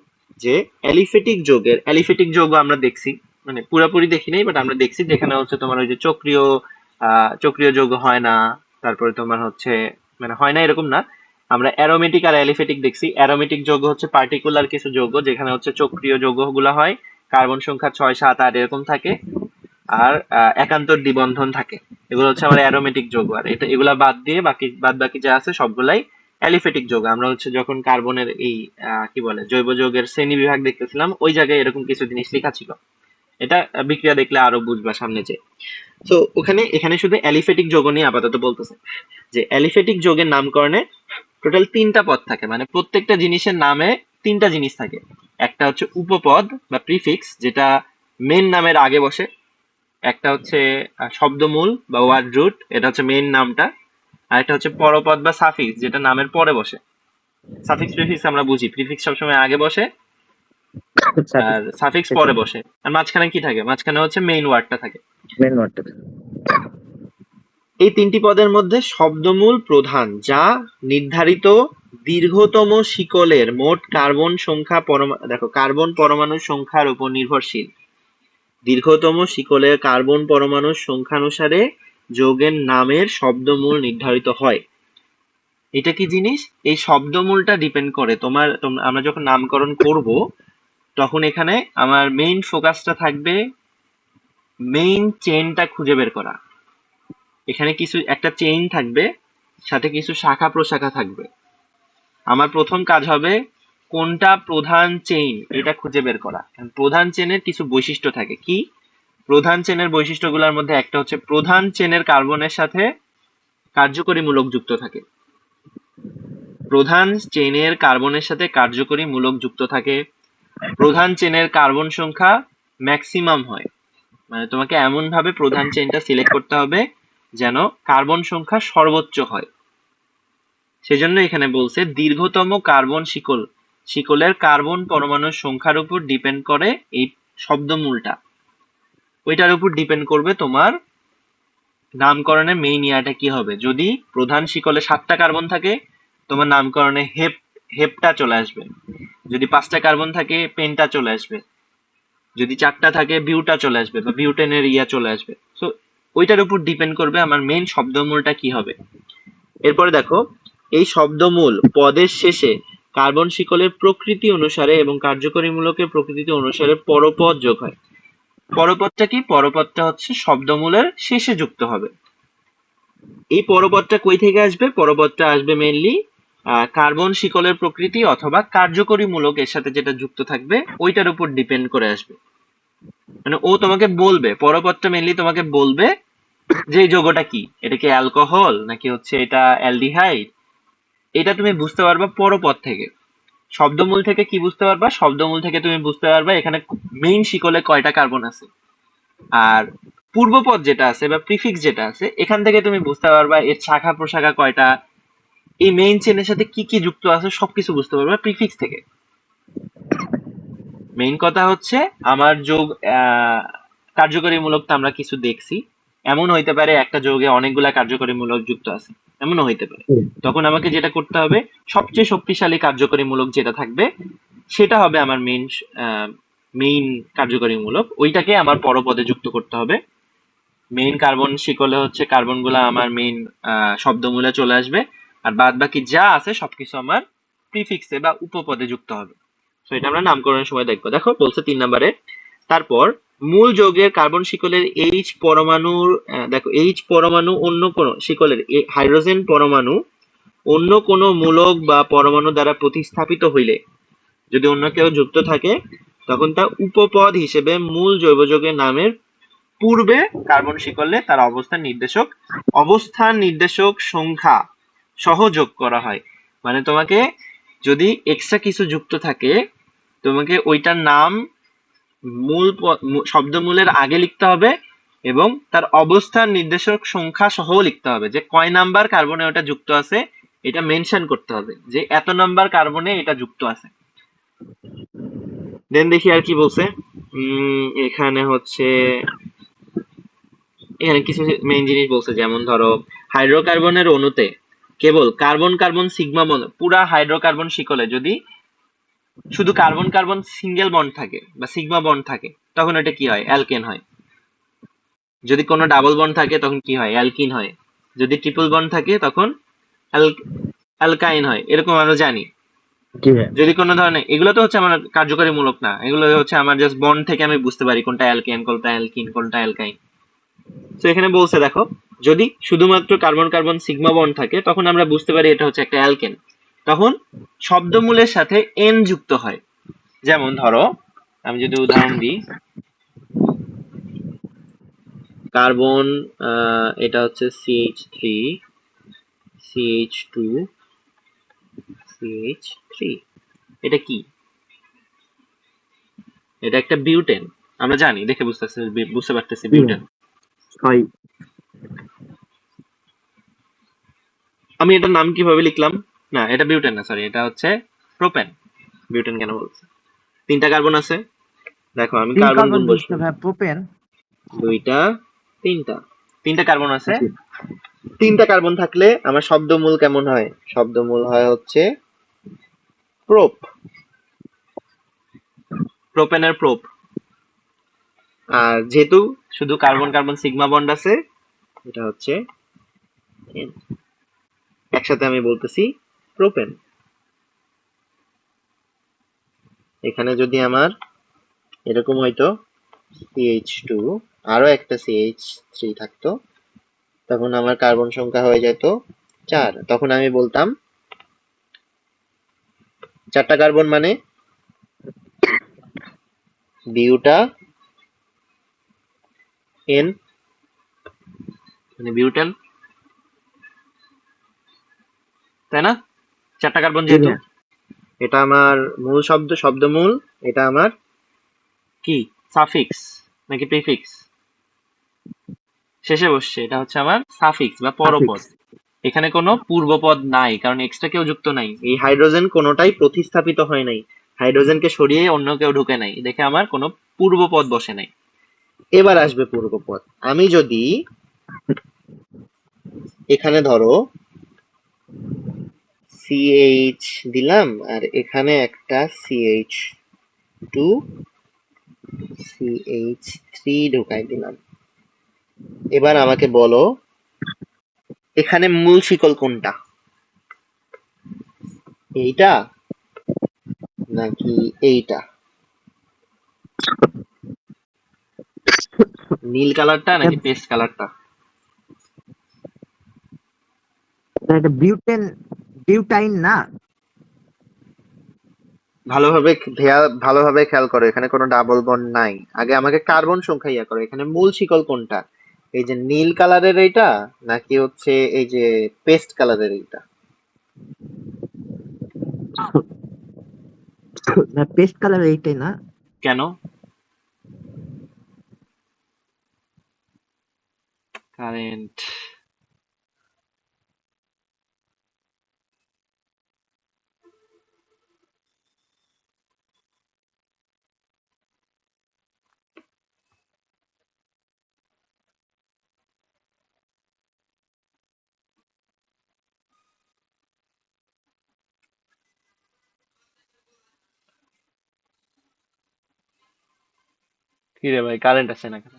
যে অ্যালিফেটিক যৌগ আমরা দেখছি, মানে পুরোপুরি দেখি নাই, বাট আমরা দেখছি যেখানে হচ্ছে তোমার ওই যে চক্রীয় যৌগ হয় না, তারপরে তোমার হচ্ছে মানে হয় না এরকম না, আমরা অ্যারোমেটিক আর অ্যালিফেটিক দেখছি। অ্যারোমেটিক যৌগ হচ্ছে পার্টিকুলার কিছু যৌগ যেখানে হচ্ছে চক্রীয় যৌগগুলো হয়, কার্বন সংখ্যা 6 7 8 এরকম থাকে, আর একান্তর দ্বিবন্ধন থাকে। এগুলো হচ্ছে আমার অ্যারোমেটিক যৌগ। আর এগুলা বাদ দিয়ে বাদ বাকি যা আছে সবগুলাই অ্যালিফেটিক যৌগ। আমরা হচ্ছে যখন কার্বনের এই কি বলে জৈব যৌগের শ্রেণী বিভাগ দেখতেছিলাম ওই জায়গায় এরকম কিছু জিনিস লেখা ছিল। এটা বিক্রিয়া দেখলে আরো বুঝবা সামনে যে। তো এখানে শুধু অ্যালিফেটিক যৌগ নিয়ে আপাতত বলতেছে যে অ্যালিফেটিক যৌগের নামকরণে টোটাল 3টা পদ থাকে, মানে প্রত্যেকটা জিনিসের নামে 3টা জিনিস থাকে। একটা হচ্ছে উপপদ বা প্রিফিক্স, যেটা মেন নামের আগে বসে। একটা হচ্ছে শব্দমূল বা ওয়ার্ড রুট, এটা হচ্ছে মেইন নামটা। আর একটা হচ্ছে পরপদ বা সাফিক্স, যেটা নামের পরে বসে। সাফিক্স প্রিফিক্স আমরা বুঝি, প্রিফিক্স সবসময় আগে বসে আর সাফিক্স পরে বসে। আর মাঝখানে কি থাকে? মাঝখানে হচ্ছে মেইন ওয়ার্ডটা থাকে। এই 3টি পদের মধ্যে শব্দমূল প্রধান, যা নির্ধারিত দীর্ঘতম শিকলের মোট কার্বন সংখ্যা দেখো কার্বন পরমাণুর সংখ্যার উপর নির্ভরশীল। দীর্ঘতম শিকলের কার্বন পরমাণুর সংখ্যানুসারে যৌগের নামের শব্দমূল নির্ধারিত হয়। এটা কি জিনিস? এই শব্দমূলটা ডিপেন্ড করে আমরা যখন নামকরণ করব তখন এখানে আমার মেইন ফোকাসটা থাকবে মেইন চেনটা খুঁজে বের করা। এখানে কিছু একটা চেইন থাকবে, সাথে কিছু শাখা প্রশাখা থাকবে। আমার প্রথম কাজ হবে কোনটা প্রধান চেইন এটা খুঁজে বের করা। প্রধান চেনের কিছু বৈশিষ্ট্য থাকে। কি প্রধান চেনের বৈশিষ্ট্যগুলোর মধ্যে একটা হচ্ছে প্রধান চেনের কার্বনের সাথে কার্যকরী মূলক যুক্ত থাকে। প্রধান চেনের কার্বনের সাথে কার্যকরী মূলক যুক্ত থাকে। প্রধান চেনের কার্বন সংখ্যা ম্যাক্সিমাম হয়, মানে তোমাকে এমন ভাবে প্রধান চেনটা সিলেক্ট করতে হবে যেন কার্বন সংখ্যা সর্বোচ্চ হয়। সেজন্য এখানে বলছে দীর্ঘতম কার্বন শিকলের কার্বন পরমাণুর সংখ্যার উপর ডিপেন্ড করে এই শব্দমূলটা, ওইটার উপর ডিপেন্ড করবে তোমার নামকরণের মেইন ইয়াটা কি হবে। যদি প্রধান শিকলে 7টা কার্বন থাকে, তোমার নামকরণে হেপটা চলে আসবে। যদি 5টা কার্বন থাকে, পেন্টা চলে আসবে। যদি 4টা থাকে, বিউটা চলে আসবে বা বিউটেনের ইয়া চলে আসবে। সো ওইটার উপর ডিপেন্ড করবে আমার মেইন শব্দমূলটা কি হবে। এরপরে দেখো, এই শব্দমূল পদের শেষে কার্বন শিকলের প্রকৃতি অনুসারে এবং কার্যকরী মূলকের প্রকৃতি অনুসারে পরপদ যোগ হয়। পরপদটা কি? পরপদটা হচ্ছে শব্দমূলের শেষে যুক্ত হবে। এই পরপদটা কই থেকে আসবে? পরপদটা আসবে মেইনলি কার্বন শিকলের প্রকৃতি অথবা কার্যকরী মূলক এর সাথে যেটা যুক্ত থাকবে ওইটার উপর ডিপেন্ড করে আসবে। মানে ও তোমাকে বলবে, পরপদটা মেইনলি তোমাকে বলবে যে এই যৌগটা কি, এটা কি অ্যালকোহল নাকি হচ্ছে এটা অ্যালডিহাইড। এটা তুমি বুঝতে পারবা পরপদ থেকে। শব্দমূল থেকে কি বুঝতে পারবা? শব্দমূল থেকে তুমি বুঝতে পারবা এখানে মেইন শিকলে কয়টা কার্বন আছে। আর পূর্বপদ যেটা আছে বা প্রিফিক্স যেটা আছে, এখান থেকে তুমি বুঝতে পারবা এর শাখা প্রশাখা কয়টা, এই মেইন চেনের সাথে কি কি যুক্ত আছে সবকিছু বুঝতে পারবা প্রিফিক্স থেকে। মেইন কথা হচ্ছে আমার যোগ কার্যকরী মূলক তো আমরা কিছু দেখছি, এমন হইতে পারে একটা যৌগে অনেকগুলা কার্যকরী মূলক যুক্ত আছে, এমনও হইতে পারে। তখন আমাকে যেটা করতে হবে, সবচেয়ে শক্তিশালী কার্যকরী মূলক যেটা থাকবে সেটা হবে আমার মেইন কার্যকরী মূলক, ওইটাকে আমার পরপদে যুক্ত করতে হবে। মেইন কার্বন শিকলে হচ্ছে কার্বন গুলা আমার মেইন শব্দমূলে চলে আসবে, আর বাদ বাকি যা আছে সবকিছু আমার প্রিফিক্সে বা উপপদে যুক্ত হবে। তো এটা আমরা নামকরণের সময় দেখবো। দেখো বলছে 3 নম্বরে, তারপর মূল যৌগের কার্বন শিকলের এইচ পরমাণুর দেখো এইচ পরমাণু অন্য কোন শিকলের হাইড্রোজেন পরমাণু অন্য কোন মূলক বা পরমাণু দ্বারা প্রতিস্থাপিত হইলে, যদি অন্য কেউ যুক্ত থাকে, তখন তা উপপদ হিসেবে মূল জৈব যৌগের নামের পূর্বে কার্বন শিকলে তার অবস্থান নির্দেশক সংখ্যা সহ যোগ করা হয়। মানে তোমাকে যদি এক্সট্রা কিছু যুক্ত থাকে, তোমাকে ওইটার নাম শব্দমূলের আগে লিখতে হবে এবং তার অবস্থান নির্দেশক সংখ্যা সহ লিখতে হবে, যে কয় নাম্বার কার্বনে ওটা যুক্ত আছে এটা মেনশন করতে হবে, যে এত নাম্বার কার্বনে এটা যুক্ত আছে। দেন দেখি আর কি বলছে। এখানে হচ্ছে এখানে কিছু মেইন জিনিস বলছে, যেমন ধরো হাইড্রোকার্বনের অণুতে কেবল কার্বন কার্বন সিগমা বন্ড, পুরা হাইড্রোকার্বন শিকলে যদি শুধু কার্বন কার্বন সিঙ্গেল বন্ড থাকে বা সিগমা বন্ড থাকে, তখন এটা কি হয়? অ্যালকেন হয়। যদি কোনো ডাবল বন্ড থাকে তখন কি হয়? অ্যালকিন হয়। যদি ট্রিপল বন্ড থাকে তখন অ্যালকাইন হয়। এরকম আমরা জানি। যদি কোনো ধরনের, এগুলো তো হচ্ছে আমার কার্যকরী মূলক না, এগুলো হচ্ছে আমার জাস্ট বন্ড থেকে আমি বুঝতে পারি কোনটা অ্যালকেন, কোনটা অ্যালকিন, কোনটা অ্যালকাইন। তো এখানে বলছে দেখো, যদি শুধুমাত্র কার্বন কার্বন সিগমা বন্ড থাকে তখন আমরা বুঝতে পারি এটা হচ্ছে একটা অ্যালকেন। তখন শব্দমূলের সাথে এন যুক্ত হয়। যেমন ধরো আমি যদি উদাহরণ দিই, কার্বন এটা হচ্ছে CH3 CH2 CH3, এটা কি? এটা একটা বিউটেন। আমরা জানি, দেখে বুঝতে পারতেছি বিউটেন। আমি এটার নাম কিভাবে লিখলাম? না, এটা বিউটেন না, সরি, এটা হচ্ছে প্রোপেন। বিউটেন কেন বলছে? 3টা কার্বন আছে, দেখো আমি কার্বন গুণ বসবো। প্রোপেন 2টা 3টা কার্বন আছে। 3টা কার্বন থাকলে আমার শব্দমূল কেমন হয়? শব্দমূল হয় হচ্ছে প্রোপ, প্রোপেনের প্রোপ। আর যেহেতু শুধু কার্বন কার্বন সিগমা বন্ড আছে, এটা হচ্ছে N। একসাথে আমি বলতেছি প্রোপেন। এখানে যদি আমার এরকম হইতো CH2 আরো একটা CH3 থাকতো, তখন আমার কার্বন সংখ্যা হয়ে যেত 4। তখন আমি বলতাম 4টা কার্বন মানে বিউটা এন, মানে বিউটেন, তাই না? 4টা কার্বন জি যেহেতু, ভাইয়া। এটা আমার মূল শব্দ, শব্দমূল। এটা আমার কি, সাফিক্স নাকি প্রিফিক্স? শেষে বসছে, এটা হচ্ছে আমার সাফিক্স বা পরপদ। সাফিক্স। এখানে কোনো পূর্বপদ নাই, কারণ এক্সট্রা কেউ যুক্ত নাই। এই হাইড্রোজেন কোনোটাই প্রতিস্থাপিত হয় নাই, হাইড্রোজেনকে সরিয়ে অন্য কেউ ঢুকে নাই, দেখে আমার কোনো পূর্বপদ বসে নাই। এবার আসবে পূর্বপদ। আমি যদি এখানে ধরো সিএইচ দিলাম, আর এখানে একটা CH2 CH3 ঢুকাই দিলাম। এবার আমাকে বলো এখানে মূল শিকল কোনটা, এইটা নাকি এইটা? নীল কালারটা নাকি পেস্ট কালারটা? এটা বিউটেন, বিউটাইন না? ভালোভাবে ভালোভাবে খেয়াল করো, এখানে কোনো ডাবল বন্ড নাই। আগে আমাকে কার্বন সংখ্যা ইয়া করো, এখানে মূল শিকল কোনটা? এই যে নীল কালারের এইটা নাকি হচ্ছে এই যে পেস্ট কালারের এইটা? না, পেস্ট কালার এইটাই না? কেন? কারেন্ট। কি রে ভাই, কারেন্ট আছে না কেন?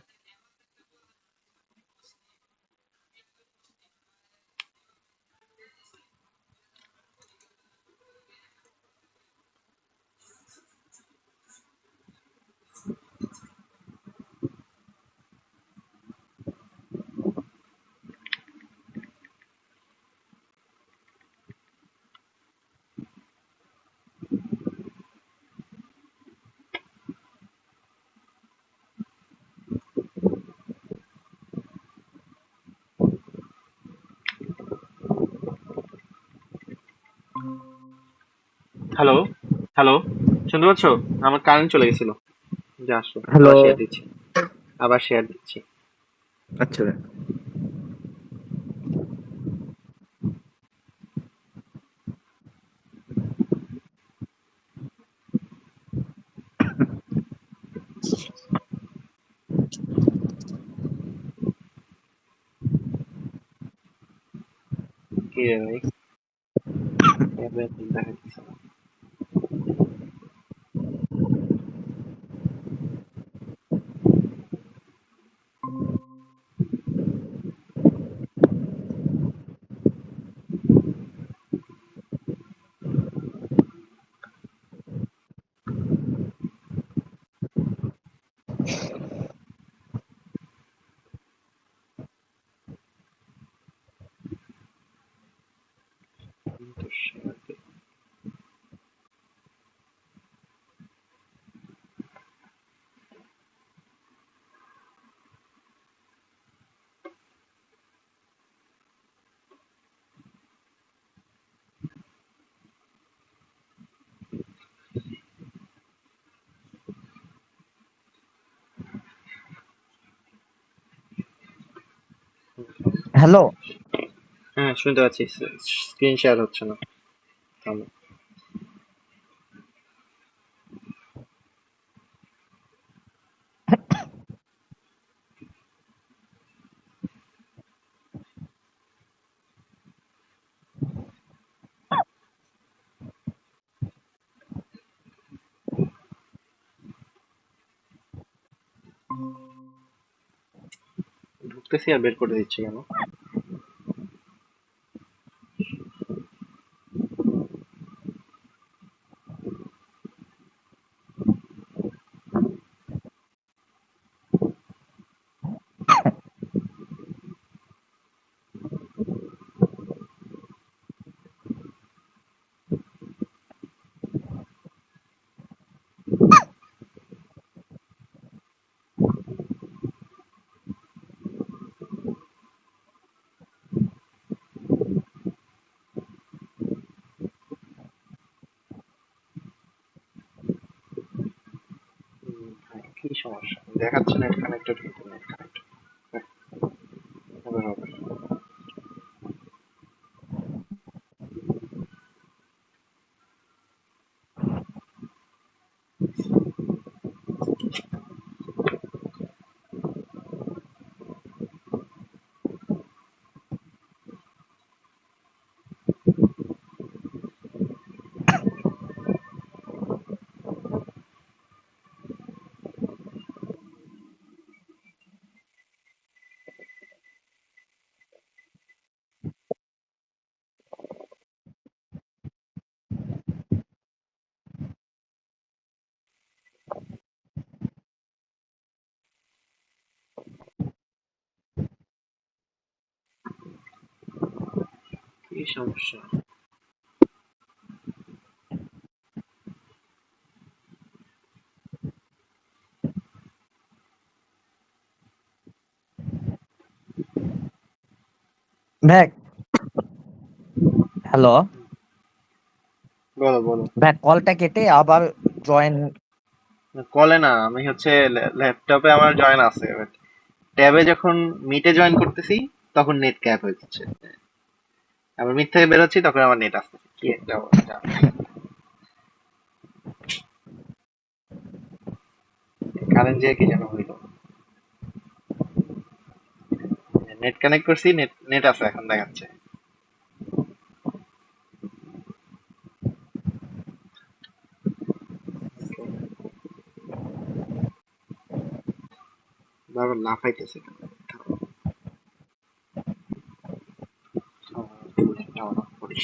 হ্যালো, হ্যালো, শুনতে পাচ্ছ? আমার কারেন্ট চলে গেছিল। যে আসো, হ্যালো। আবার শেয়ার দিচ্ছি, আবার শেয়ার দিচ্ছি। আচ্ছা ভাই। কি রে ভাই, এবার দেখা যাচ্ছে না। হ্যালো। হ্যাঁ, শুনতে পাচ্ছি, স্ক্রিন শেয়ার হচ্ছে না। থামো। ঢুকতেছি আর বের করে দিচ্ছি কেন? সমস্যা দেখাচ্ছে নেট কানেক্টেড কিন্তু নেট কানেক্টেড হবে হবে। কি সমস্যা? ব্যাক হ্যালো বলো বলো। ব্যাক কলটা কেটে আবার জয়েন। কলে না, আমি হচ্ছে ল্যাপটপে আমার জয়েন আছে, ট্যাবে যখন মিটে জয়েন করতেছি তখন নেট ক্যাপ হয়ে যাচ্ছে, আবার মিট থেকে বেরোচ্ছি তখন আমার নেট আসছে, কি একটা অবস্থা। কারেন্ট যে কি যেন হইলো, নেট কানেক্ট করছি, নেট নেট আছে এখন দেখাচ্ছে। বারবার লাফাইতেছে কেন? নেটটা অন অফ করি।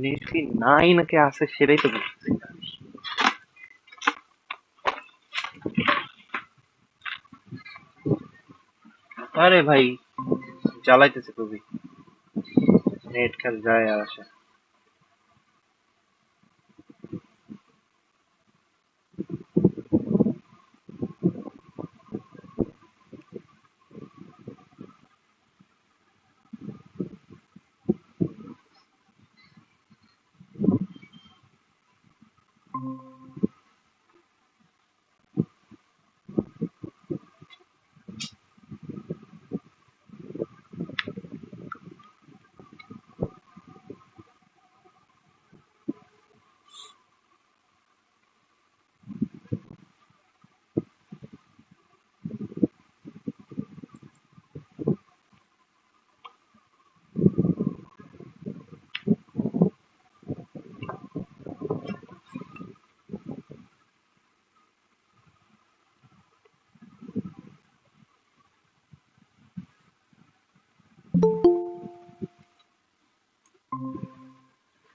নেট কি নাই নাকি আছে সেটাই তো বুঝতেছি না। আরে ভাই জ্বালাইতেছে খুবই, নেট খালি যায় আর আসে।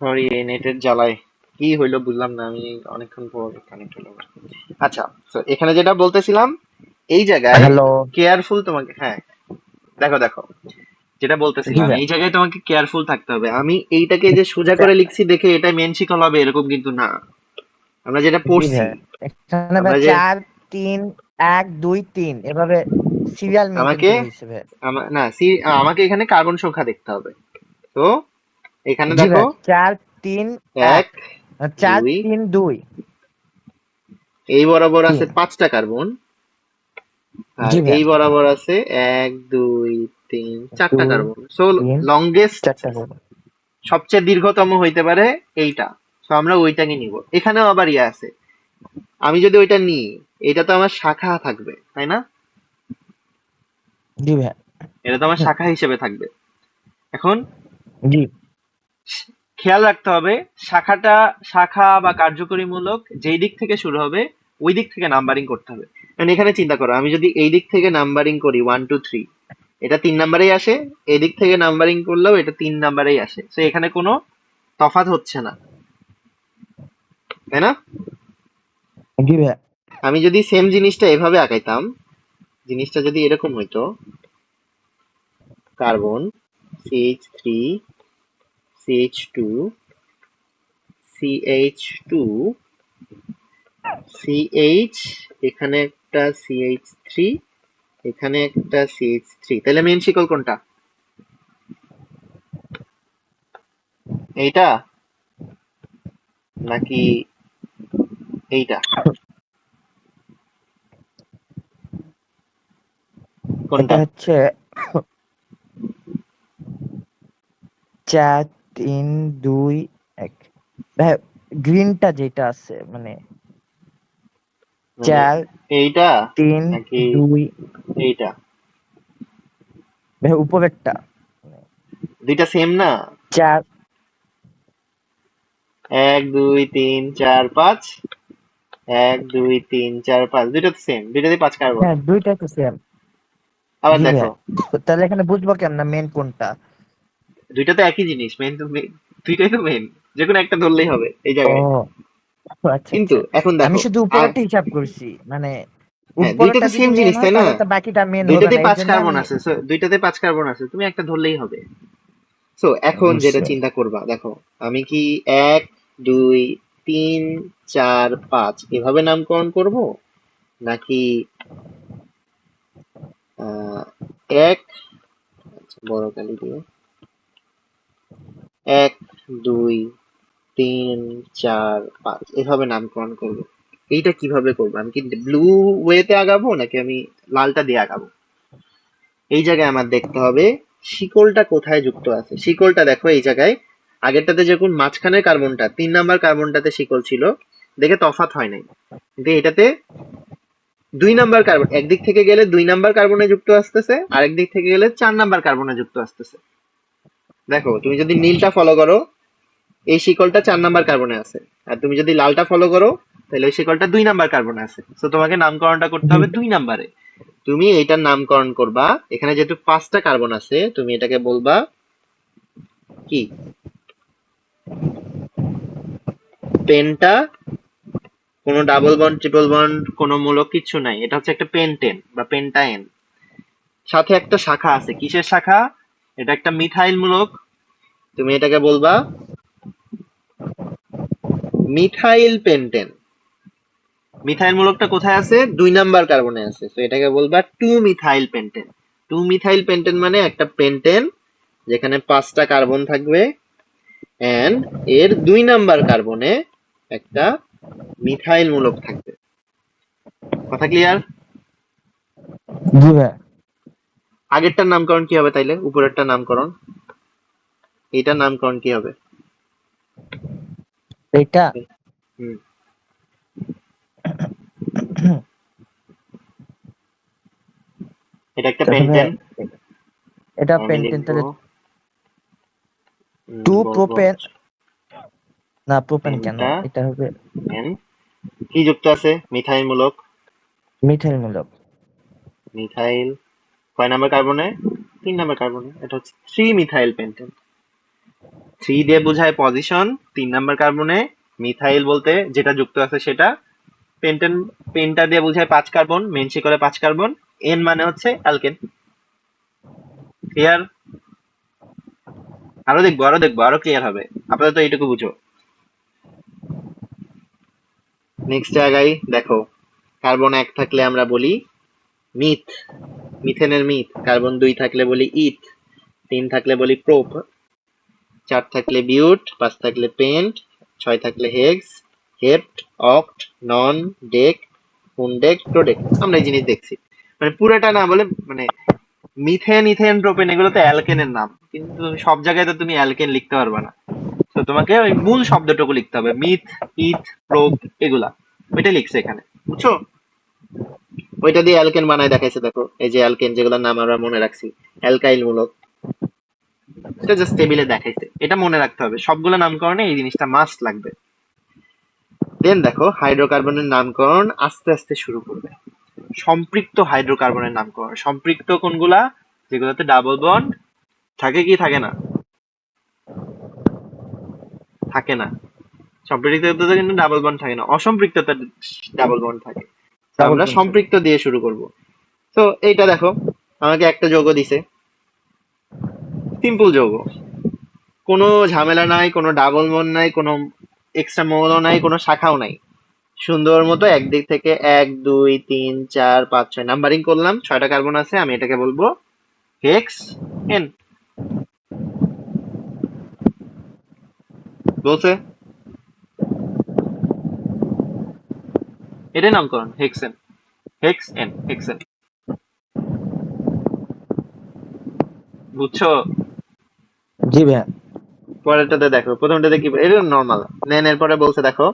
সরি, এই নেটের জ্বালায় কি হইলো বুঝলাম না, আমি অনেকক্ষণ পর কানেক্ট হলো। আচ্ছা, তো এখানে যেটা বলতেছিলাম, এই জায়গায় হ্যালো কেয়ারফুল তোমাকে, হ্যাঁ দেখো দেখো, যেটা জি বলতেছিলাম ভাই। এই জায়গায় তোমাকে কেয়ারফুল থাকতে হবে। আমি এইটাকে যে সোজা করে লিখছি দেখে এটাই মেন শিকল হবে এরকম কিন্তু না, আমরা যেটা জি পড়ছি, ভাই এখানে ভাই আমরা যে 4 3 1 2 3 এভাবে সিরিয়াল মেনটেন আমাকে করে হয়েছে ভাই। না আমাকে এখানে কার্বন সংখ্যা দেখতে হবে। তো এখানে জি দেখো ভাই 4 3 এক 1 4 দুই 3 2 এই বরাবর আছে 3 5টা কার্বন, আর জি ভাই এই বরাবর আছে 1 2 3 4টা 2 কার্বন। সো 3 লংগেস্ট 4টা করবো। সবচেয়ে দীর্ঘতম হইতে পারে এইটা। তো আমরা ওইটাকে নিব। এখানেও আবার ইয়ে আছে, আমি যদি ওইটা নিই এটা তো আমার শাখা থাকবে, তাই না? জি ভাই এটা তো আমার শাখা হিসেবে থাকবে। এখন জি খেয়াল রাখতে হবে শাখাটা, শাখা বা কার্যকরীমূলক যেই দিক থেকে শুরু হবে ওই দিক থেকে নাম্বারিং করতে হবে। কারণ এখানে চিন্তা করো, আমি যদি এই দিক থেকে নাম্বারিং করি 1 2 3, এটা 3 নাম্বারেই আসে। এই দিক থেকে নাম্বারিং করলেও এটা 3 নাম্বারেই আসে। তো এখানে কোনো তফাৎ হচ্ছে না, তাই না? জি ভাই আমি যদি সেম জিনিসটা এভাবে আঁকাইতাম, জিনিসটা যদি এরকম হইতো, carbon CH3 CH2 CH2 CH, এখানে একটা CH3, এখানে একটা CH3, তাহলে মেন শিকল কোনটা? এইটা নাকি এইটা? এটা কোনটা? হচ্ছে 4 3 2 1 ভাই গ্রিনটা যেটা আছে মানে মানে 4 এইটা 3 নাকি 2 এইটা? ভাই উপরেরটা দুইটা সেম না? 4 1 2 3 4 5, 1 2 3 4 5, দুইটা তো সেম, দুইটাতে 5 কার্বন। হ্যাঁ দুইটাই তো সেম আবার জি দেখো ভাই তাহলে এখানে বুঝবো কেমন মেন কোনটা দুইটা তো একই জিনিস, মেন তো দুইটাই তো মেন, যে কোনো একটা ধরলেই হবে এই ও জায়গায়। আচ্ছা কিন্তু আচ্ছা এখন আমি দেখো, শুধু আর উপরেরটা হিসাব করছি মানে হ্যাঁ দুইটা উপরেরটা তো যদি সেম মেন জিনিস হয় তাই না? তাহলে তো বাকিটা মেন হবে দুইটাতে না এই 5 জন্য কার্বন আমি আছে, so দুইটাতে 5 কার্বন আছে, তুমি একটা ধরলেই হবে। সো এখন যেটা বুঝছি চিন্তা করবা, দেখো আমি কি 1 2 3 4 5 এভাবে নামকরণ করব, নাকি আহ, এক, আচ্ছা, বড় কালি দিয়ে 1 2 3 4 5 এভাবে নামকরণ করব? এইটা কিভাবে করবো? আমি কি ব্লু ওয়েতে আগাবো নাকি আমি লালটা দিয়ে আগাবো? এই জায়গায় আমার দেখতে হবে শিকলটা কোথায় যুক্ত আছে। শিকলটা দেখো এই জায়গায়, আগেরটাতে যখন মাঝখানের কার্বনটা 3 নাম্বার কার্বনটাতে শিকল ছিল, দেখে তফাৎ হয় নাই। কিন্তু এটাতে 2 নাম্বার কার্বন, একদিক থেকে গেলে 2 নাম্বার কার্বনে যুক্ত আসতেছে, আরেক দিক থেকে গেলে 4 নাম্বার কার্বনে যুক্ত আসতেছে। দেখো তুমি যদি নীলটা ফলো করো, এই শিকলটা 4 নাম্বার কার্বনে আছে। আর তুমি যদি লালটা ফলো করো, তাহলে ওই শিকলটা 2 নাম্বার কার্বনে আছে। তো তোমাকে নামকরণটা করতে জি হবে 2 নাম্বারে। তুমি এইটার নামকরণ করবা, এখানে যেহেতু 5টা কার্বন আছে তুমি এটাকে বলবা কি? পেন্টা, কোনো ডাবল বন্ড ট্রিপল বন্ড কোনো মূলক কিচ্ছু নাই, এটা হচ্ছে একটা পেন্টেন বা পেন্টায়েন। সাথে একটা শাখা আছে, কিসের শাখা? এটা একটা মিথাইল মূলক। তুমি এটাকে বলবা মিথাইল পেন্টেন। মিথাইল মূলকটা কোথায় আছে? 2 নাম্বার কার্বনে আছে, তো এটাকে বলবা 2 মিথাইল পেন্টেন। 2 মিথাইল পেন্টেন মানে একটা পেন্টেন যেখানে 5টা কার্বন থাকবে, এন্ড এর 2 নাম্বার কার্বনে একটা মিথাইল মূলক থাকবে। কথা ক্লিয়ার? জি ভাই আগেরটার নামকরণ কি হবে তাইলে? উপরেরটার নামকরণ, এইটার নামকরণ কি হবে? এটা হুম, এটা একটা তাহলে ভাই পেন্টেন। এটা আমি পেন্টেন লিখবো তাহলে 2 বলবো প্রোপেন না প্রোপেন কেন পেন্টা এটা হবে এন, কি যুক্ত আছে? মিথাইল মূলক। মিথাইল মূলক মিথাইল কয় নাম্বার কার্বনে? 3 নাম্বার কার্বনে, এটা হচ্ছে 3 মিথাইল পেন্টেন। 3 দিয়ে বোঝায় পজিশন 3 নাম্বার কার্বনে, মিথাইল বলতে যেটা যুক্ত আছে সেটা। পেন্টেন, পেন্টা দিয়ে বোঝায় 5 কার্বন, মেন শিকলে 5 কার্বন। এন মানে হচ্ছে অ্যালকেন। ক্লিয়ার? আরো দেখবো আরো দেখবো, আরো ক্লিয়ার হবে। আপাতত এইটুকু বুঝো। নেক্সট জায়গায় দেখো, কার্বন 1 থাকলে আমরা বলি মিথ, মিথেনের মিথ। কার্বন 2 থাকলে বলি ইথ, 3 থাকলে বলি প্রোপ, 4 থাকলে বিউট, 5 থাকলে পেন্ট, 6 থাকলে হেক্স, হেপ্ট, অক্ট, নন, ডেক, হুন্ডেক, টোডেক। আমরা এই জিনিস দেখছি, মানে পুরোটা না বলে, মানে মিথেন, ইথেন, প্রোপেন এগুলো তো অ্যালকেনের নাম, কিন্তু তুমি সব জায়গায় তো তুমি অ্যালকেন লিখতে পারবে না। তো তোমাকে ওই মূল শব্দটুকু লিখতে হবে, মিথ, ইথ, প্রোপ এগুলা। ওইটা লিখছে এখানে, বুঝছো? ওইটা দিয়ে অ্যালকেন বানায় দেখাইছে, দেখো এই যে অ্যালকেন যেগুলোর নাম আমরা মনে রাখছি, অ্যালকাইল মূলক, এটা জাস্ট টেবিলে দেখাইছে। এটা মনে রাখতে হবে, সবগুলো নামকরণে এই জিনিসটা মাস্ট লাগবে। দেন দেখো হাইড্রোকার্বনের নামকরণ আস্তে আস্তে শুরু করবে। সম্পৃক্ত হাইড্রোকার্বনের নামকরণ। সম্পৃক্ত কোনগুলা? যেগুলোতে ডাবল বন্ড থাকে কি থাকে না? থাকে না। সম্পৃক্ততাতে কিন্তু ডাবল বন্ড থাকে না, অসম্পৃক্ততা ডাবল বন্ড থাকে। তো ডাবল আমরা বন্ড থাকে। সম্পৃক্ত দিয়ে শুরু করব। তো এইটা দেখো, আমাকে একটা যৌগ দিছে, সিম্পল যৌগ, কোনো ঝামেলা নাই, কোনো ডাবল বন্ড নাই, কোনো এক্সট্রা মৌলও নাই, কোনো শাখাও নাই। সুন্দর মতো একদিক থেকে 1 2 3 4 5 6 নাম্বারিং করলাম। 6টা কার্বন আছে, আমি এটাকে বলবো হেক্স এন। বলছে এটাই নামকরণ, হেক্সেন, হেক্স এন, হেক্সেন। বুঝছো? জি ভাইয়া। পরেরটাতে দেখো, প্রথমটাতে কি এটা নর্মাল, দেন এরপরে বলছে দেখো,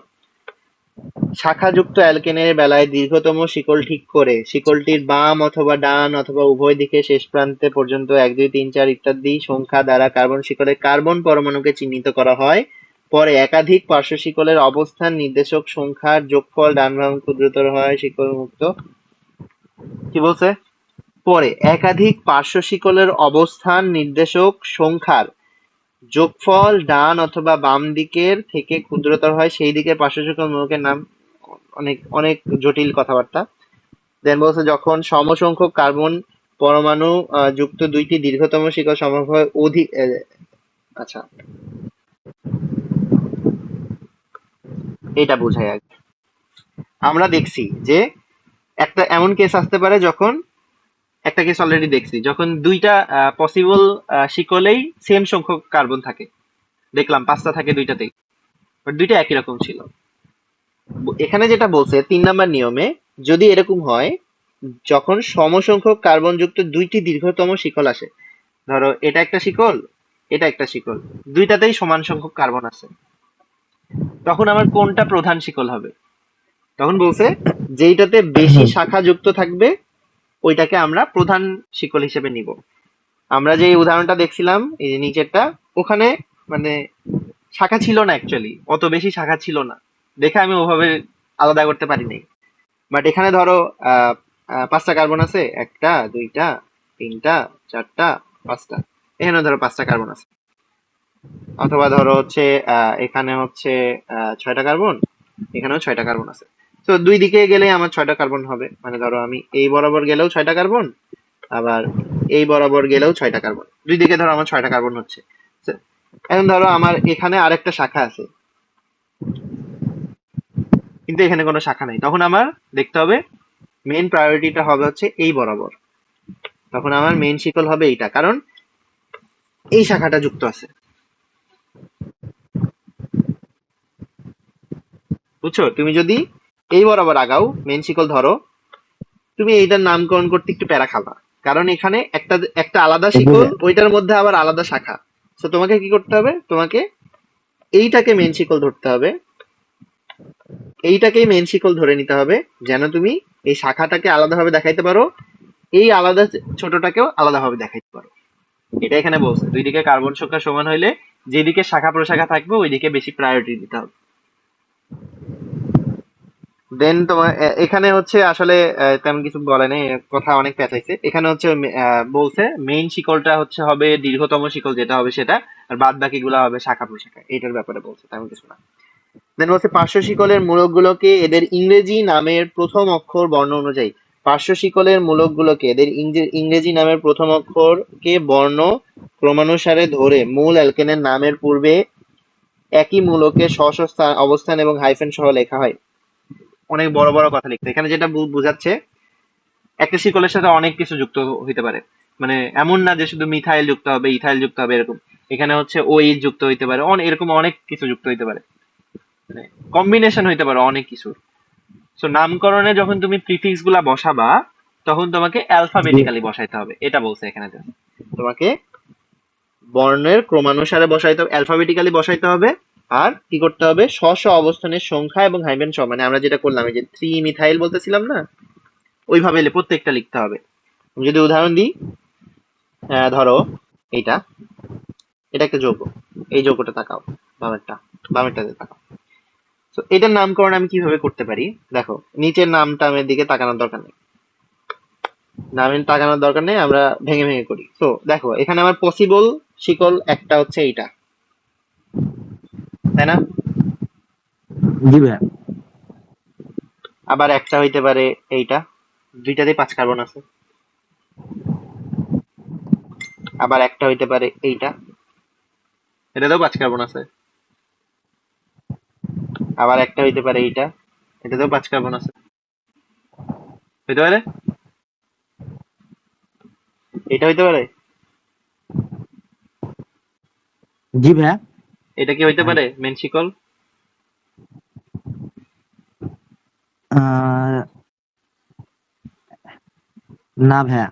শাখাযুক্ত অ্যালকেনের বেলায় দীর্ঘতম শিকল ঠিক করে শিকলটির বাম অথবা ডান অথবা উভয় দিকে শেষ প্রান্তে পর্যন্ত 1 2 3 4 ইত্যাদি সংখ্যা দ্বারা কার্বন শিকলের কার্বন পরমাণুকে চিহ্নিত করা হয়। পরে একাধিক পার্শ্ব শিকলের অবস্থান নির্দেশক সংখ্যার যোগফল ডান বাম ক্ষুদ্রতর হয় শিকল মুক্ত। কি বলছে? পরে একাধিক পার্শ্ব শিকলের অবস্থান নির্দেশক সংখ্যার যোগফল ডান অথবা বাম দিকের থেকে ক্ষুদ্রতর হয় সেই দিকের পার্শ্ব শিকল মূলকের নাম। অনেক অনেক জটিল কথাবার্তা। দেন বলছে যখন সমসংখ্যক কার্বন পরমাণু যুক্ত দুইটি দীর্ঘতম শিকল সম্ভব হয় অধিক। আচ্ছা, এটা বোঝায় আগে। আমরা দেখছি যে একটা এমন কেস আসতে পারে, যখন একটা কেস অলরেডি দেখছি, যখন দুইটা পসিবল শিকলেই সেম সংখ্যক কার্বন থাকে। দেখলাম 5টা থাকে দুইটাতেই, বাট দুইটা একই রকম ছিল। এখানে যেটা বলছে 3 নাম্বার নিয়মে, যদি এরকম হয় যখন সমসংখ্যক কার্বন যুক্ত দুইটি দীর্ঘতম শিকল আসে, ধরো এটা একটা শিকল, এটা একটা শিকল, দুইটাতেই সমান সংখ্যক কার্বন আছে, তখন আমার কোনটা প্রধান শিকল হবে? তখন বলছে যেইটাতে বেশি শাখা যুক্ত থাকবে ওইটাকে আমরা প্রধান শিকল হিসেবে নিব। আমরা যে উদাহরণটা দেখছিলাম এই যে নিচেরটা, ওখানে মানে শাখা ছিল না, অ্যাকচুয়ালি অত বেশি শাখা ছিল না, দেখে আমি ওভাবে আলাদা করতে পারি নাই। বাট এখানে ধরো 5টা কার্বন আছে, 1টা 2টা 3টা 4টা 5টা, এখানে ধরো 5টা কার্বন আছে। অথবা ধরো হচ্ছে এখানে হচ্ছে 6টা কার্বন, এখানেও 6টা কার্বন আছে। তো দুই দিকে গেলে আমার 6টা কার্বন হবে, মানে ধরো আমি এই বরাবর গেলেও 6টা কার্বন, আবার এই বরাবর গেলেও 6টা কার্বন, দুই দিকে ধরো আমার 6টা কার্বন হচ্ছে। তো এখন ধরো আমার এখানে আরেকটা শাখা আছে, কিন্তু এখানে কোনো শাখা নাই, তখন আমার দেখতে হবে মেইন প্রায়োরিটিটা হবে হচ্ছে এই বরাবর। তখন আমার মেইন শিকল হবে এইটা, কারণ এই শাখাটা যুক্ত আছে। বুঝছো? তুমি যদি এই বরাবর আগাও মেইন শিকল ধরো, তুমি এইটার নামকরণ করতে একটু প্যারা খাবা, কারণ এখানে একটা একটা আলাদা শিকল, ওইটার মধ্যে আবার আলাদা শাখা। তো তোমাকে কি করতে হবে? তোমাকে এইটাকে মেইন শিকল ধরতে হবে, এইটাকেই মেইন শিকল ধরে নিতে হবে, যেন তুমি এই শাখাটাকে আলাদাভাবে দেখাইতে পারো, এই আলাদা ছোটটাকেও আলাদাভাবে দেখাইতে পারো। এটা এখানে বলছে দুই দিকে কার্বন সংখ্যা সমান হইলে যেদিকে শাখা প্রশাখা থাকবে ওইদিকে বেশি প্রায়োরিটি দিতে হবে। দেন তোমার এখানে হচ্ছে আসলে তেমন কিছু বলে নাই, কথা অনেক পেঁচাইছে। এখানে হচ্ছে বলছে মেইন শিকলটা হচ্ছে হবে দীর্ঘতম শিকল যেটা হবে সেটা, আর বাদ বাকি গুলা হবে শাখা প্রশাখা, এটার ব্যাপারে বলছে, তেমন কিছু না। দেন বলছে পার্শ্ব শিকলের মূলকগুলোকে এদের ইংরেজি নামের প্রথম অক্ষর বর্ণ অনুযায়ী, পার্শ্ব শিকলের মূলকগুলোকে এদের ইংরেজি নামের প্রথম অক্ষরকে বর্ণ ক্রমানুসারে ধরে মূল অ্যালকেনের নামের পূর্বে একই মূলকে স্ব স্ব অবস্থান এবং হাইফেন সহ লেখা হয়। অনেক বড় বড় কথা লিখতে। এখানে যেটা বোঝাচ্ছে একটা শিকলের সাথে অনেক কিছু যুক্ত হইতে পারে, মানে এমন না যে শুধু মিথাইল যুক্ত হবে, ইথাইল যুক্ত হবে এরকম। এখানে হচ্ছে OH যুক্ত হইতে পারে, এরকম অনেক কিছু যুক্ত হইতে পারে, মানে কম্বিনেশন হইতে পারে অনেক কিছু। সো নামকরণে যখন তুমি প্রিফিক্স গুলা বসাবা তখন তোমাকে জি অ্যালফাবেটিক্যালি বসাইতে হবে, এটা বলছে এখানে। তোমাকে বর্ণের ক্রমানুসারে বসাইতে হবে, অ্যালফাবেটিক্যালি বসাইতে হবে। আর কি করতে হবে, স্ব স্ব অবস্থানের সংখ্যা এবং হাইফেন সহ, মানে আমরা যেটা করলাম এই যে 3 মিথাইল বলতেছিলাম না, ওইভাবে প্রত্যেকটা লিখতে হবে। আমি যদি উদাহরণ দিই, ধরো এইটা, এটা একটা যৌগ, এই যৌগটা তাকাও, বামেরটাতে তাকাও। তো এটার নামকরণ আমি কিভাবে করতে পারি, দেখো নিচের নামটা আমার দিকে তাকানোর দরকার নেই, নামের তাকানোর দরকার নেই, আমরা ভেঙে ভেঙে করি। তো দেখো এখানে আমার পসিবল শিকল একটা হচ্ছে এইটা, তাই না? জি ভাইয়া। আবার একটা হইতে পারে এইটা, দুইটাতেই 5 কার্বন আছে। আবার একটা হইতে পারে এইটা, এটাতেও 5 কার্বন আছে। আবার একটা হইতে পারে এইটা, এটাতেও 5 কার্বন আছে। হইতে পারে, এটা হইতে পারে, জি ভাইয়া। এটা কি হইতে পারে মেন শিকল? আহ, না ভাইয়া।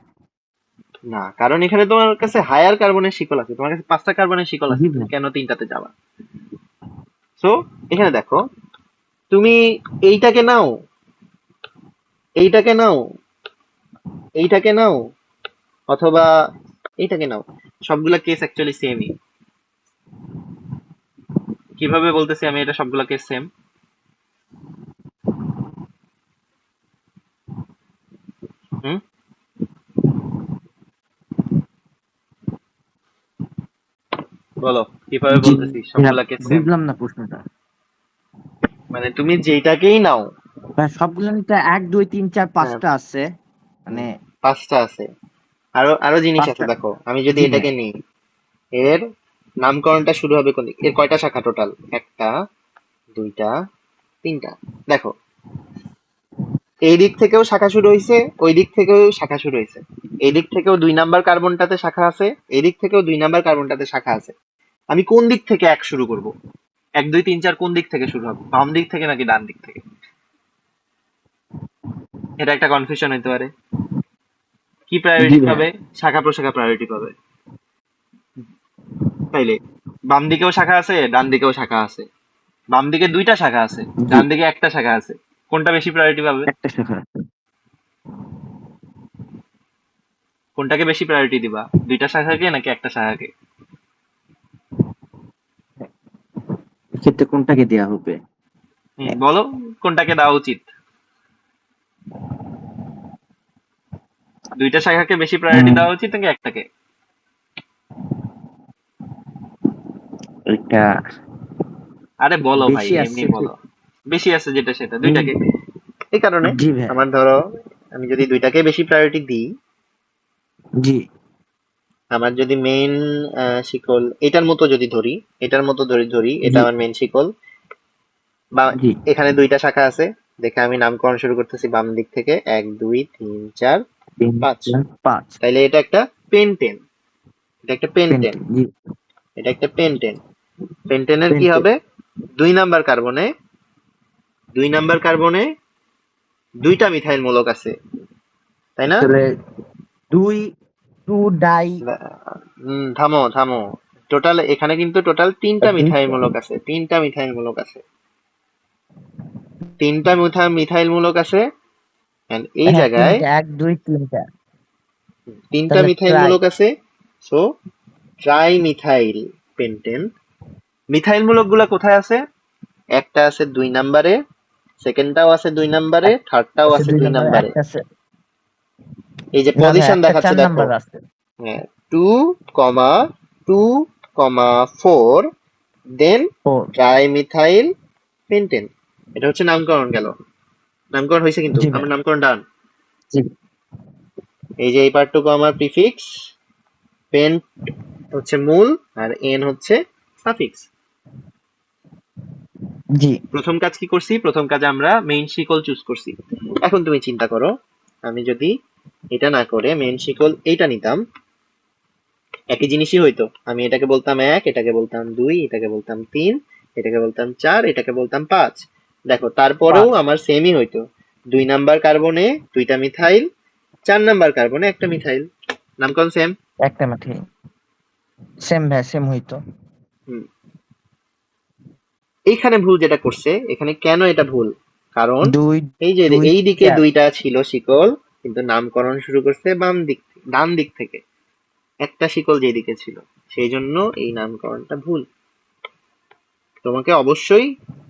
না, কারণ এখানে তোমার কাছে হায়ার কার্বনের শিকল আছে, তোমার কাছে 5টা কার্বনের শিকল জি আছে, তুমি ভাইয়া। কেন 3টাতে যাবা? সো এখানে দেখো, তুমি এইটাকে নাও, এইটাকে নাও, এইটাকে নাও, অথবা এইটাকে নাও, সবগুলা কেস অ্যাকচুয়ালি সেমই। কিভাবে বলতেছি আমি এটা সবগুলা কেস সেম? হুম, বলো কিভাবে জি বলতেছি ভাইয়া, সবগুলা কেস সেম? বুঝলাম না প্রশ্নটা। মানে তুমি যেটাকেই নাও, ভাইয়া, সবগুলো তো 1 2 3 4 হ্যাঁ, 5টা আছে, মানে 5টা আছে। আরো আরো জিনিস আছে, 5টা। দেখো আমি যদি জি ভাইয়া। এটাকে নিই, এর নামকরণটা শুরু হবে কোন দিক, এর কয়টা শাখা টোটাল? একটা, দুইটা, তিনটা। দেখো এই দিক থেকেও শাখা শুরু হয়েছে, ওই দিক থেকেও শাখা শুরু হয়েছে, এই দিক থেকেও 2 নাম্বার কার্বনটাতে শাখা আছে, এই দিক থেকেও 2 নাম্বার কার্বনটাতে শাখা আছে। আমি কোন দিক থেকে এক শুরু করব? 1 2 3 4 কোন দিক থেকে শুরু হবে, বাম দিক থেকে নাকি ডান দিক থেকে? এটা একটা কনফিউশন হতে পারে। কি জি প্রায়োরিটি ভাইয়া। পাবে? শাখা প্রশাখা প্রায়োরিটি পাবে। তাইলে বাম দিকেও শাখা আছে, ডান দিকেও শাখা আছে। বাম দিকে 2টা শাখা আছে, জি, ডান দিকে একটা শাখা আছে, কোনটা বেশি প্রায়োরিটি পাবে? একটা শাখা আছে। কোনটাকে বেশি প্রায়োরিটি দিবা, 2টা শাখাকে নাকি একটা শাখাকে? এক্ষেত্রে কোনটাকে দেয়া হবে? বলো কোনটাকে দেওয়া উচিত, 2টা শাখাকে বেশি প্রায়োরিটি উম, দেওয়া উচিত নাকি একটাকে? এটা আরে বলো ভাই, বেশি এমনি আছে বলো। বেশি আছে যেটা সেটা 2টাকে। এই কারণে জি ভাইয়া। আমার ধরো, আমি যদি 2টাকে বেশি প্রায়োরিটি দিই, জি আমার যদি মেইন শিকল এটার মতো যদি ধরি, এটার মতো ধরি এটা জি আমার মেইন শিকল, বা জি। এখানে 2টা শাখা আছে, দেখে আমি নামকরণ শুরু করতেছি বাম দিক থেকে, 1 2 3 4 3 5। 5 তাইলে এটা একটা পেন্টেন, এটা একটা পেন্টেন, পেন্টিং। জি, এটা একটা পেন্টেন। পেন্টেনের কি পেন্টিং। হবে, 2 নাম্বার কার্বনে, 2 নাম্বার কার্বনে 2টা মিথাইল মূলক আছে, তাই না? তাহলে 2 2 ডাই থামো থামো, টোটাল এখানে কিন্তু টোটাল 3টা মিথাইল মূলক আছে, 3টা মিথাইল মূলক আছে, 3টা মিথাইল মূলক আছে। and এই হ্যাঁ, জায়গায় 3টা 1 2 3টা। 3টা তাহলে মিথাইল ট্রাই। মূলক আছে। So try methyl pentane. Methyl মূলক গুলা কোথায় আছে? একটা আছে 2 নাম্বারে, সেকেন্ডটাও আছে 2 নাম্বারে, থার্ডটাও আছে আছে 2 দুই নাম্বার, নাম্বারে। একটা আছে। এই যে না ভাই, পজিশন একটা দেখাচ্ছে 4 দেখো, নাম্বার আছে। হ্যাঁ, 2,2,4, দেন 4। Trimethyl pentane. এটা হচ্ছে নামকরণ গেল, নামকরণ হয়েছে, কিন্তু জি ভাই। আমার নামকরণ ডান। জি এই যে এই পার্টটুকু আমার প্রিফিক্স, পেন্ট হচ্ছে মূল, আর এন হচ্ছে সাফিক্স। জি। প্রথম কাজ কি করছি? প্রথম কাজ আমরা মেইন শিকল চুজ করছি। এখন তুমি চিন্তা করো, আমি যদি এটা না করে মেইন শিকল এইটা নিতাম, একই জিনিসই হইতো। আমি এটাকে বলতাম 1, এটাকে বলতাম 2, এটাকে বলতাম 3, এটাকে বলতাম 4, এটাকে বলতাম 5। দেখো তারপরেও 5 আমার সেমই হইতো। 2 নাম্বার কার্বনে 2টা মিথাইল, 4 নাম্বার কার্বনে একটা মিথাইল, নামকরণ সেম। একটা মাঠে সেম ভাই সেম হইতো। হুম। এইখানে ভুল যেটা করছে, এখানে কেন এটা ভুল? কারণ 2 এই যে 2 এই দিকে 4 2টা ছিল শিকল, কিন্তু নামকরণ শুরু করছে ডান দিক থেকে, একটা শিকল যেদিকে ছিল, সেই জন্য এই নামকরণটা ভুল। তোমাকে অবশ্যই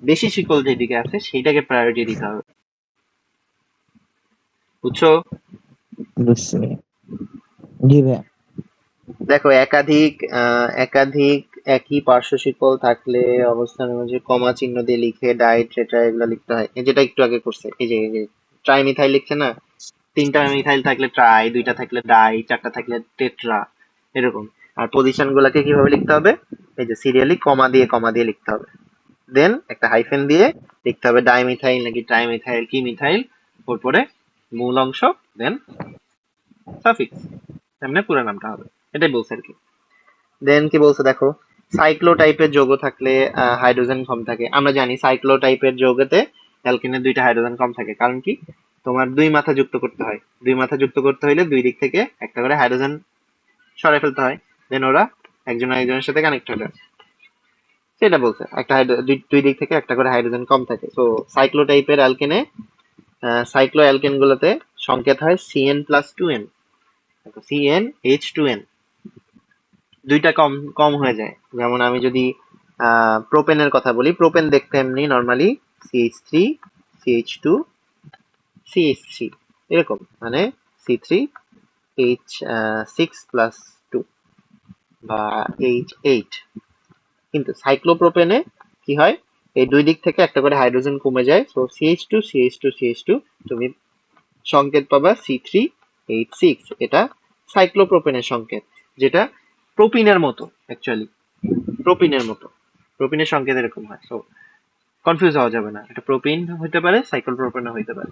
বেশি শিকল যেদিকে আছে সেইটাকে প্রায়োরিটি দিতে হবে, বুঝছো? বুঝছি। জি ভাই। দেখো একাধিক একই পার্শ্ব শিকল থাকলে অবস্থান অনুযায়ী কমা চিহ্ন দিয়ে লিখে ডাই টেট্রা এগুলো লিখতে হয়। এই যেটা একটু আগে করছে, এই যে ট্রাই মিথাইল লিখছে না, 3টা মিথাইল থাকলে ট্রাই, 2টা থাকলে ডাই, 4টা থাকলে টেট্রা, এরকম। আর পজিশন গুলাকে কিভাবে লিখতে হবে? এই যে সিরিয়ালি কমা দিয়ে লিখতে হবে, দেন একটা হাইফেন দিয়ে লিখতে হবে ডাই মিথাইল নাকি ট্রাই মিথাইল কি মিথাইল, ওর মূল অংশ, দেন সাফিক্স, এমনি পুরো নামটা হবে। এটাই বলছে আর কি। দেন কি বলছে দেখো, সাইক্লো টাইপের যৌগ থাকলে হাইড্রোজেন কম থাকে। আমরা জানি সাইক্লো টাইপের যৌগতে অ্যালকেনের 2টা হাইড্রোজেন কম থাকে, কারণ কি? তোমার 2 মাথা যুক্ত করতে হয়, 2 মাথা যুক্ত করতে হইলে 2 দিক থেকে একটা করে হাইড্রোজেন সরাই ফেলতে হয়, দেন ওরা একজন আরেকজনের সাথে কানেক্ট হয়ে যায়। সেটা বলছে একটা দুই দিক থেকে একটা করে হাইড্রোজেন কম থাকে। তো সাইক্লো টাইপের অ্যালকেনে, সাইক্লো অ্যালকেন গুলোতে সংকেত হয় CN+2N, CnH2n, 2টা কম কম হয়ে যায়। যেমন আমি যদি প্রোপেনের কথা বলি, প্রোপেন দেখতে এমনি নর্মালি CH3 CH2 CH3 এরকম, মানে C3H6+2 বা H8। কিন্তু সাইক্লোপ্রোপেনে কি হয়? এই 2 দিক থেকে একটা করে হাইড্রোজেন কমে যায়, সো CH2 CH2 CH2, তুমি সংকেত পাবা C3H6। এটা সাইক্লোপ্রোপেনের সংকেত, যেটা প্রোপিনের মতো, অ্যাকচুয়ালি প্রোপিনের মতো। প্রোপিনের সংকেত এরকম হয়, সো কনফিউজ হওয়া যাবে না, এটা প্রোপিন হইতে পারে, সাইক্লোপ্রোপেনও হইতে পারে।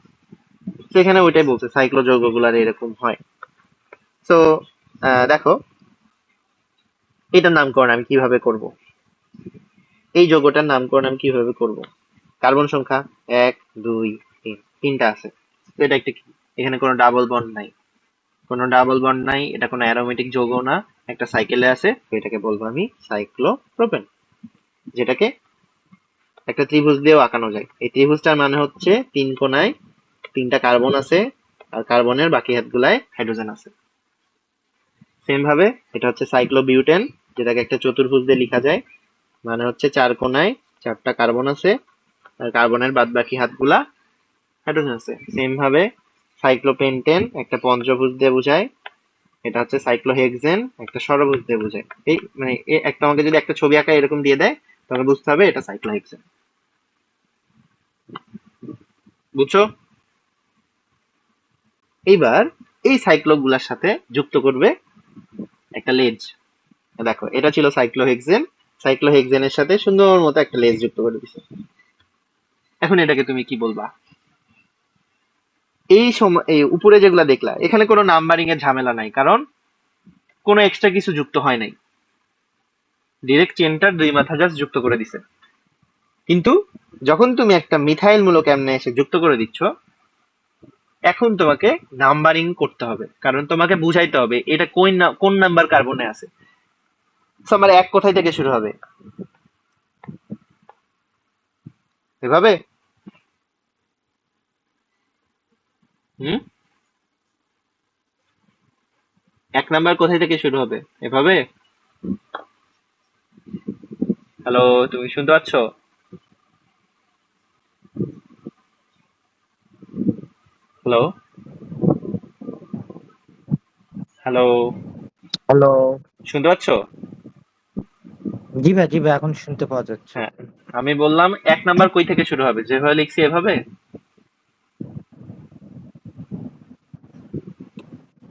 সেখানে ওইটাই বলছে সাইক্লো যৌগগুলার এরকম হয়। সো দেখো, এটার নামকরণ আমি কিভাবে করব, এই যৌগটার নামকরণ আমি কিভাবে করব? কার্বন সংখ্যা 1 2 3, 3টা আছে, তো এটা একটা কি? এখানে কোনো ডাবল বন্ড নাই, কোনো ডাবল বন্ড নাই, এটা কোনো অ্যারোমেটিক যৌগ না, একটা সাইকেলে আছে, তো এটাকে বলবো আমি সাইক্লোপ্রোপেন, যেটাকে একটা ত্রিভুজ দিয়েও আঁকানো যায়। এই ত্রিভুজটার মানে হচ্ছে 3 কোণায় 3টা কার্বন আছে, আর কার্বনের বাকি হাতগুলায় হাইড্রোজেন আছে। সেম ভাবে এটা হচ্ছে সাইক্লোবিউটেন, যেটাকে একটা চতুর্ভুজ দিয়ে লেখা যায়, মানে হচ্ছে 4 কোণায় 4টা কার্বন আছে, আর কার্বনের বাদ বাকি হাতগুলা হাইড্রোজেন আছে। সেম ভাবে সাইক্লোপেন্টেন একটা পঞ্চভুজ দিয়ে বোঝায়, এটা হচ্ছে সাইক্লোহেক্সেন একটা ষড়ভুজ দিয়ে বোঝায়। এই মানে একটা আমাকে যদি একটা ছবি আঁকা এরকম দিয়ে দেয়, তাহলে বুঝতে হবে এটা সাইক্লোহেক্সেন, বুঝছো? এইবার এই সাইক্লো গুলার সাথে যুক্ত করবে একটা লেজ। দেখো এটা ছিল সাইক্লোহেক্সেন, সাইক্লোহেক্সেনের সাথে সুন্দর মতো একটা লেজ যুক্ত করে দিছে। এখন এটাকে তুমি কি বলবা? এই সময় এই উপরে যেগুলা দেখলা, এখানে কোনো নাম্বারিং এর ঝামেলা নাই, কারণ কোনো এক্সট্রা কিছু যুক্ত হয় নাই, ডিরেক্ট চেনটার 2 মাথা জাস্ট যুক্ত করে দিছে। কিন্তু যখন তুমি একটা মিথাইল মূলক এমনে এসে যুক্ত করে দিচ্ছ, এখন তোমাকে নাম্বারিং করতে হবে, কারণ তোমাকে বুঝাইতে হবে এটা কোন নাম্বার কার্বনে আছে। So, আমার 1 কোথায় থেকে শুরু হবে? এভাবে। হুম, 1 নাম্বার কোথায় থেকে শুরু হবে? এভাবে। হ্যালো, তুমি শুনতে পাচ্ছ? Hello, hello, hello. শুনতে পাচ্ছ? জি ভাই এখন শুনতে পাওয়া যাচ্ছে। হ্যাঁ, আমি বললাম 1 নাম্বার কই থেকে শুরু হবে? যেভাবে লিখছি এভাবে।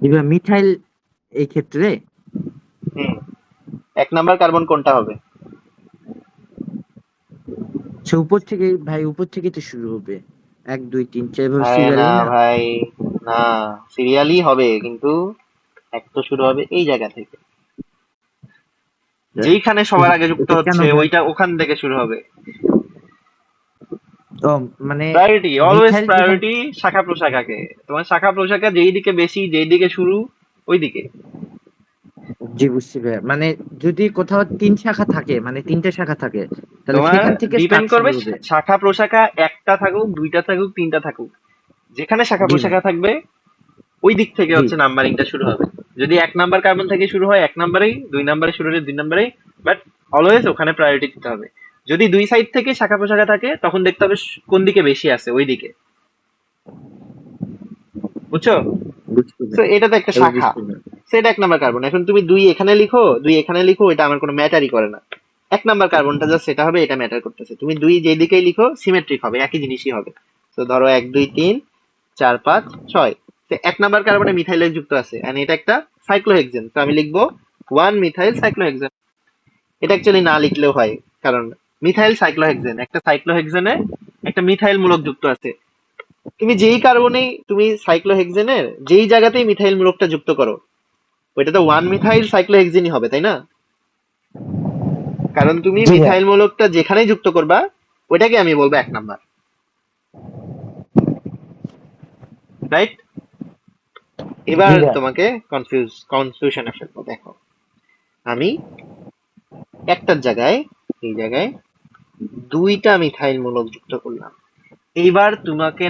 জি ভাই মিথাইল এই ক্ষেত্রে হুম, 1 নাম্বার কার্বন কোনটা হবে? সে উপর থেকে ভাই, উপর থেকে তো শুরু হবে, 1 2 3 4 এভাবে আরে না সিরিয়ালি না। ভাই, না, সিরিয়ালি হবে কিন্তু এক তো শুরু হবে এই জায়গা থেকে, যেইখানে সবার আগে যুক্ত এটা কেন হচ্ছে ভাই? ওইটা ওখান থেকে শুরু হবে। ও মানে প্রায়োরিটি, অলওয়েজ মিথাইল যেখান, প্রায়োরিটি শাখা প্রশাখাকে। তোমার শাখা প্রশাখা যেই দিকে বেশি, যেই দিকে শুরু, ওই দিকে। জি বুঝছি ভাই, মানে যদি কোথাও 3 শাখা থাকে, মানে 3টে শাখা থাকে, তাহলে তোমার সেখান থেকে ডিপেন্ড স্টার্ট করবে শুরু হবে। শাখা প্রশাখা একটা থাকুক, দুইটা থাকুক, তিনটা থাকুক, যেখানে শাখা জি ভাই। প্রশাখা থাকবে ওই দিক থেকে জি হচ্ছে নাম্বারিংটা শুরু হবে। যদি 1 নাম্বার কার্বন থেকে শুরু হয় 1 নাম্বারেই, 2 নাম্বারে শুরু হলে 2 নাম্বারেই, বাট অলওয়েজ ওখানে প্রায়োরিটি দিতে হবে। যদি দুই সাইড থেকে শাখা প্রশাখা থাকে তখন দেখতে হবে কোন দিকে বেশি আছে, ওই দিকে। বুঝছো? বুঝছি তো ভাই, এটা তো একটা এবার শাখা, বুঝছি ভাই। সেটা 1 নাম্বার কার্বন। এখন তুমি দুই এখানে লিখো, দুই এখানে লিখো, এটা আমার কোনো ম্যাটারই করে না। 1 নাম্বার কার্বনটা জাস্ট সেটা হবে, এটা ম্যাটার করতেছে। তুমি দুই যেই দিকেই লিখো সিমেট্রিক হবে, একই জিনিসই হবে। তো ধরো 1 2 3 4 5 6, 1 নাম্বার কার্বনে মিথাইলের যুক্ত আছে, and এটা একটা সাইক্লোহেক্সেন, তো আমি লিখবো 1 মিথাইল সাইক্লোহেক্সেন। এটা অ্যাকচুয়ালি না লিখলেও হয়, কারণ মিথাইল সাইক্লোহেক্সেন, একটা সাইক্লোহেক্সেনে একটা মিথাইল মূলক যুক্ত আছে। তুমি যেই কার্বনেই, তুমি সাইক্লোহেক্সেনের যেই জায়গাতেই মিথাইল মূলকটা যুক্ত করো, ওইটা তো 1 মিথাইল সাইক্লোহেক্সেনই হবে, তাই না? কারণ তুমি জি ভাই। মিথাইল মূলকটা যেখানেই যুক্ত করবা ওইটাকে আমি বলবো 1 নাম্বার, রাইট? এবার জি ভাই। তোমাকে কনফিউশনে ফেলবো। দেখো, আমি একটার জায়গায়, এই জায়গায় 2টা মিথাইল মূলক যুক্ত করলাম। এইবার তোমাকে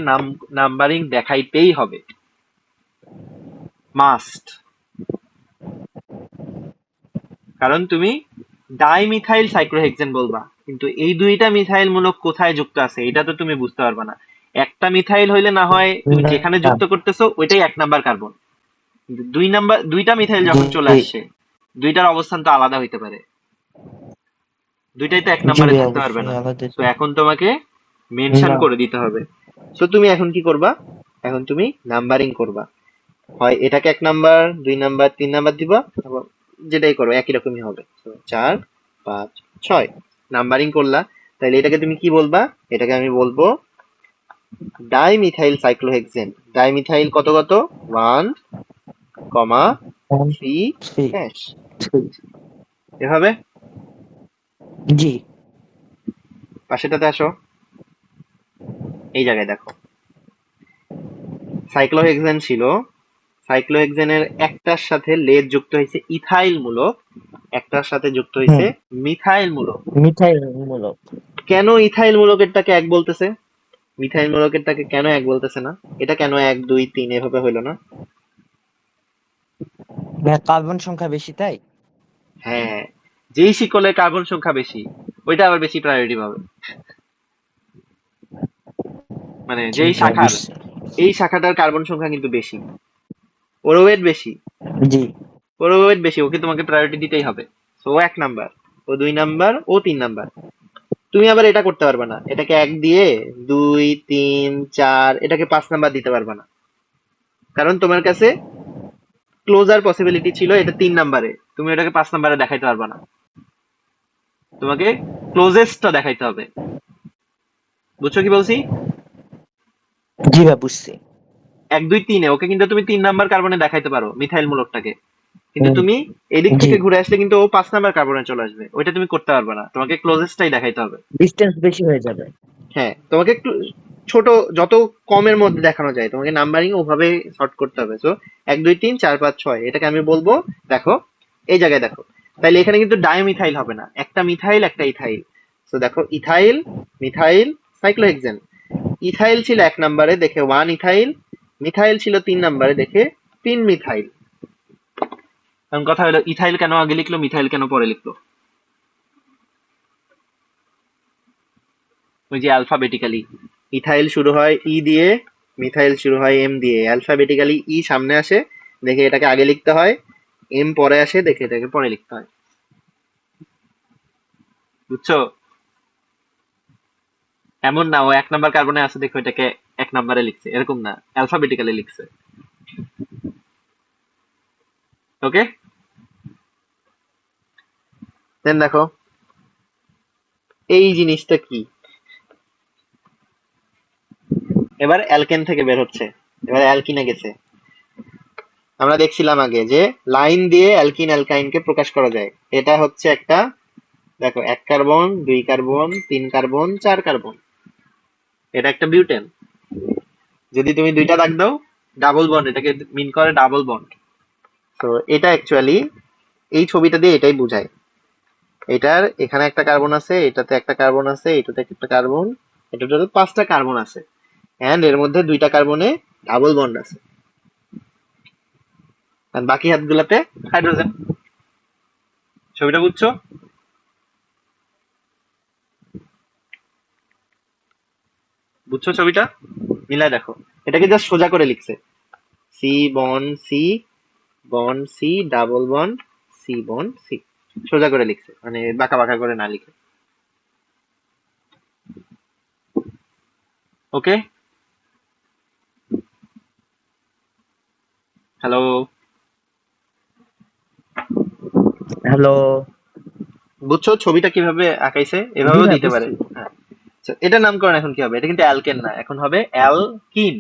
নাম্বারিং দেখাইতেই হবে, মাস্ট। কারণ তুমি ডাইমিথাইল সাইক্লোহেক্সেন বলবা, কিন্তু এই 2টা মিথাইল মূলক কোথায় যুক্ত আছে এটা তো তুমি বুঝতে পারবে না। একটা মিথাইল হইলে না হয় তুমি না, যেখানে না। যুক্ত করতেছো ওইটাই 1 নাম্বার কার্বন, কিন্তু 2 টা মিথাইল জি যখন চলে আসছে, দুইটার অবস্থান তো আলাদা হইতে পারে, দুইটাই তো এক জি নাম্বারে ভাই, থাকতে পারবে অবশ্যই না। আলাদা তো তো। এখন তোমাকে মেনশন না। করে দিতে হবে। তো তুমি এখন কি করবা? এখন তুমি নাম্বারিং করবা, হয় এটাকে 1 নাম্বার, 2 নাম্বার, 3 নাম্বার দিবা, অথবা যেটাই করো একই রকমই হবে। তো 4 5 6 নাম্বারিং করলা, তাহলে এটাকে তুমি কি বলবা? এটাকে আমি বলবো ডাইমিথাইল সাইক্লোহেক্সেন। ডাইমিথাইল কত কত? 1 3 থ্রি। হ্যাশ, এভাবে। জি। পাশেটাতে আসো, এই জায়গায় দেখো, সাইক্লোহেক্সেন ছিল, সাইক্লোহেক্সেনের একটার সাথে লেজ যুক্ত হয়েছে ইথাইল মূলক, একটার সাথে যুক্ত হয়েছে হুম। মিথাইল মূলক। মিথাইল মূলক। কেন ইথাইল মূলকেরটাকে এক বলতেছে, মিথাইল মূলকেরটাকে কেন এক বলতেছে না? এটা কেন 1 2 3 এভাবে হইলো না? কার্বন সংখ্যা বেশি তাই। হ্যাঁ, যেই শিকলে কার্বন সংখ্যা বেশি ওইটা আবার বেশি প্রায়োরিটি পাবে। মানে জি যেই ভাই, শাখার, বুঝছি। এই শাখাটার কার্বন সংখ্যা কিন্তু বেশি, ওর ওয়েট বেশি, জি। ওর ওয়েট বেশি, ওকে তোমাকে প্রায়োরিটি দিতেই হবে। তো ও 1 নাম্বার, ও 2 নাম্বার, ও 3 নাম্বার। তুমি আবার এটা করতে পারবে না, এটাকে 1 দিয়ে 2 3 4 এটাকে 5 নাম্বার দিতে পারবে না, কারণ তোমার কাছে ক্লোজার পসিবিলিটি ছিল এটা 3 নাম্বারে, তুমি এটাকে 5 নাম্বারে দেখাইতে পারবে না, তোমাকে ক্লোজেস্টটা দেখাইতে হবে। বুঝছো কি বলছি? জি ভাই, বুঝছি। 1 2 3-এ ওকে কিন্তু তুমি 3 নাম্বার কার্বনে দেখাইতে পারো মিথাইল মূলকটাকে, কিন্তু হুম, তুমি এদিক জি। থেকে ঘুরে আসলে কিন্তু ও 5 নাম্বার কার্বনে চলে আসবে, ওইটা তুমি করতে পারবে না, তোমাকে ক্লোজেস্টটাই দেখাইতে হবে। ডিসটেন্স বেশি হয়ে যাবে। হ্যাঁ, তোমাকে একটু ছোট, যত কমের মধ্যে দেখানো যায় তোমাকে নাম্বারিং ওভাবে শর্ট করতে হবে। তো 1 2 3 4 5 6 এটাকে আমি বলবো, দেখো এই জায়গায় দেখো, তাইলে এখানে কিন্তু ডাইমিথাইল হবে না, একটা মিথাইল একটা ইথাইল। তো দেখো ইথাইল, মিথাইল, সাইক্লোহেক্সেন। ইথাইল ছিল 1 নাম্বারে দেখে 1 ইথাইল, মিথাইল ছিল 3 নাম্বারে দেখে 3 মিথাইল। এখন কথা হলো ইথাইল কেন আগে লিখলো, মিথাইল কেন পরে লিখলো? ওই যে অ্যালফাবেটিক্যালি, ইথাইল শুরু হয় ই দিয়ে, মিথাইল শুরু হয় এম দিয়ে, অ্যালফাবেটিক্যালি ই সামনে আসে দেখে এটাকে আগে লিখতে হয়, এম পরে আসে দেখে এটাকে পরে লিখতে হয়। বুঝছো? এমন না ও 1 নাম্বার কার্বনে আছে দেখো এটাকে 1 নাম্বারে লিখছে, এরকম না, অ্যালফাবেটিক্যালি লিখছে। ওকে, দেন দেখো এই জিনিসটা কি, এবার অ্যালকেন থেকে বের হচ্ছে, এবার অ্যালকিনে গেছে। আমরা দেখছিলাম আগে যে লাইন দিয়ে অ্যালকিন অ্যালকাইনকে প্রকাশ করা যায়। এটা হচ্ছে একটা, দেখো, 1 কার্বন, 2 কার্বন, 3 কার্বন, 4 কার্বন, এটা একটা বিউটেন। যদি তুমি 2টা দাগ দাও, ডাবল বন্ড, এটাকে মিন করে ডাবল বন্ড। তো এটা অ্যাকচুয়ালি এই ছবিটা দিয়ে এটাই বোঝায়। এটার এখানে একটা কার্বন আছে, এটাতে একটা কার্বন আছে, এটাতে একটা কার্বন, এটাতে 5টা কার্বন আছে, এন্ড এর মধ্যে 2টা কার্বনে ডাবল বন্ড আছে, আর বাকি হাতগুলাতে হাইড্রোজেন। ছবিটা বুঝছো? বুঝছো ছবিটা? মিলায় দেখো, এটাকে জাস্ট সোজা করে লিখছে, C bond C, bond C, double bond, C bond C, সোজা করে লিখছে, মানে বাঁকা বাঁকা করে না লিখে। Okay, hello, hello. বুঝছো ছবিটা কিভাবে আঁকাইছে? জি এভাবেও ভাই, দিতে পারে। বুঝছি। হ্যাঁ, আচ্ছা, এটার নামকরণ এখন কি হবে? এটা কিন্তু অ্যালকেন না, এখন হবে অ্যালকিন।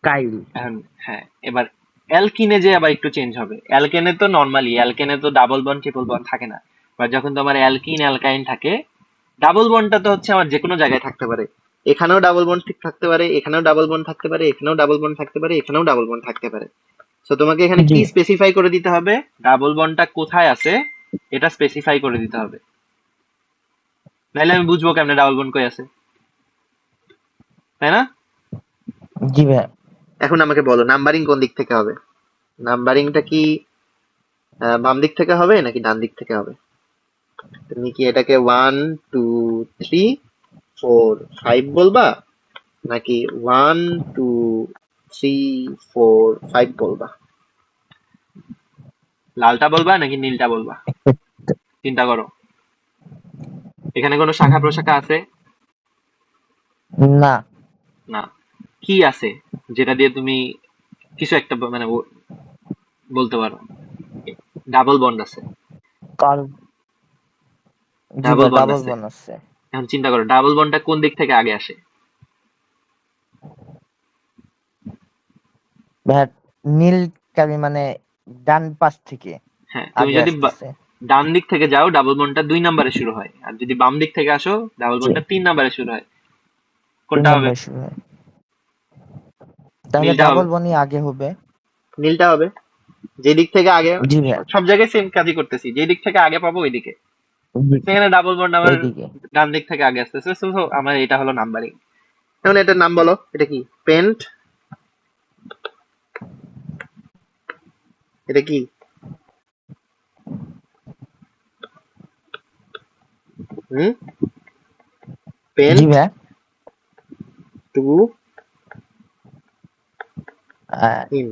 কাইল। এখন হ্যাঁ, এবার অ্যালকিনে যে আবার একটু চেঞ্জ হবে। অ্যালকেনে তো নর্মালি, অ্যালকেনে তো ডাবল বন্ড ট্রিপল বন্ড থাকে না, বা যখন তোমার অ্যালকিন অ্যালকাইন থাকে, ডাবল বন্ডটা তো হচ্ছে আমার যে কোনো জায়গায় থাকতে পারে। এখানেও ডাবল বন্ড ঠিক থাকতে পারে, এখানেও ডাবল বন্ড থাকতে পারে, এখানেও ডাবল বন্ড থাকতে পারে, এখানেও ডাবল বন্ড থাকতে পারে। তো তোমাকে এখানে জি। কি স্পেসিফাই করে দিতে হবে? ডাবল বন্ডটা কোথায় আছে এটা স্পেসিফাই করে দিতে হবে, নাইলে আমি বুঝবো কেমনে ডাবল বন্ড কই আছে, তাই না? জি ভাই। এখন আমাকে বলো নাম্বারিং কোন দিক থেকে হবে? নাম্বারিংটা কি বাম দিক থেকে হবে নাকি ডান দিক থেকে হবে? তুমি কি এটাকে 1 2 3 4 5 বলবা, নাকি 1 2 3 4 5 বলবা? লালটা বলবা নাকি নীলটা বলবা? চিন্তা করো, এখানে কোনো শাখা প্রশাখা আছে? না। না। কি আছে যেটা দিয়ে তুমি কিছু একটা মানে বলতে পারো? ডাবল বন্ড আছে, কার। জি ডাবল ভাই, বন্ড ডাবল আছে। বন আছে। এখন চিন্তা করো ডাবল বন্ডটা কোন দিক থেকে আগে আসে? ভাই, নীল কালি মানে ডান পাশ থেকে হ্যাঁ, তুমি আগে যদি আসতেছে। ডান দিক থেকে যাও, ডাবল বন্ডটা 2 নম্বরে শুরু হয়, আর যদি বাম দিক থেকে আসো, ডাবল জি, বন্ডটা 3 নম্বরে শুরু হয়। 3 কোনটা হবে? নম্বরে শুরু হয়। তাহলে নীলটা হবে, ডাবল বনই আগে হবে। নীলটা হবে। যে দিক থেকে আগে, জি ভাই। সব জায়গায় সেম কাজই করতেছি, যে দিক থেকে আগে পাবো ওই দিকে। জি, সেখানে ডাবল বন্ড আমার ওইদিকে। ডান দিক থেকে আগে আসতেছে, so আমার এটা হলো নাম্বারিং। এখন এটার নাম বলো, এটা কি? পেন্ট? এটা কি? হুম, জি পেন্ট ভাই। টু আহ, ইন,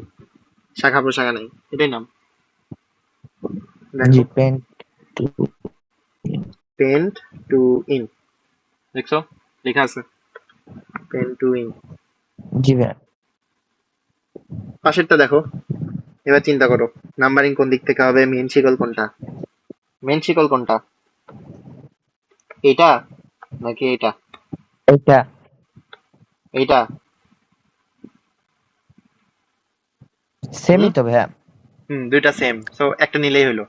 শাখা প্রশাখা নাই, এটাই নাম। জি, দেখো, পেন। পেন্ট টু ইন, দেখছো লেখা আছে পেন্ট টু ইন। জি ভাই। পাশেরটা দেখো, এবার চিন্তা করো নাম্বারিং কোন দিক থেকে হবে, মেন শিকল কোনটা? মেন শিকল কোনটা? এইটা নাকি এইটা? এটা এইটা? সেমই হুম, তো ভাইয়া। দুইটা সেম, সো একটা নিলেই হলো।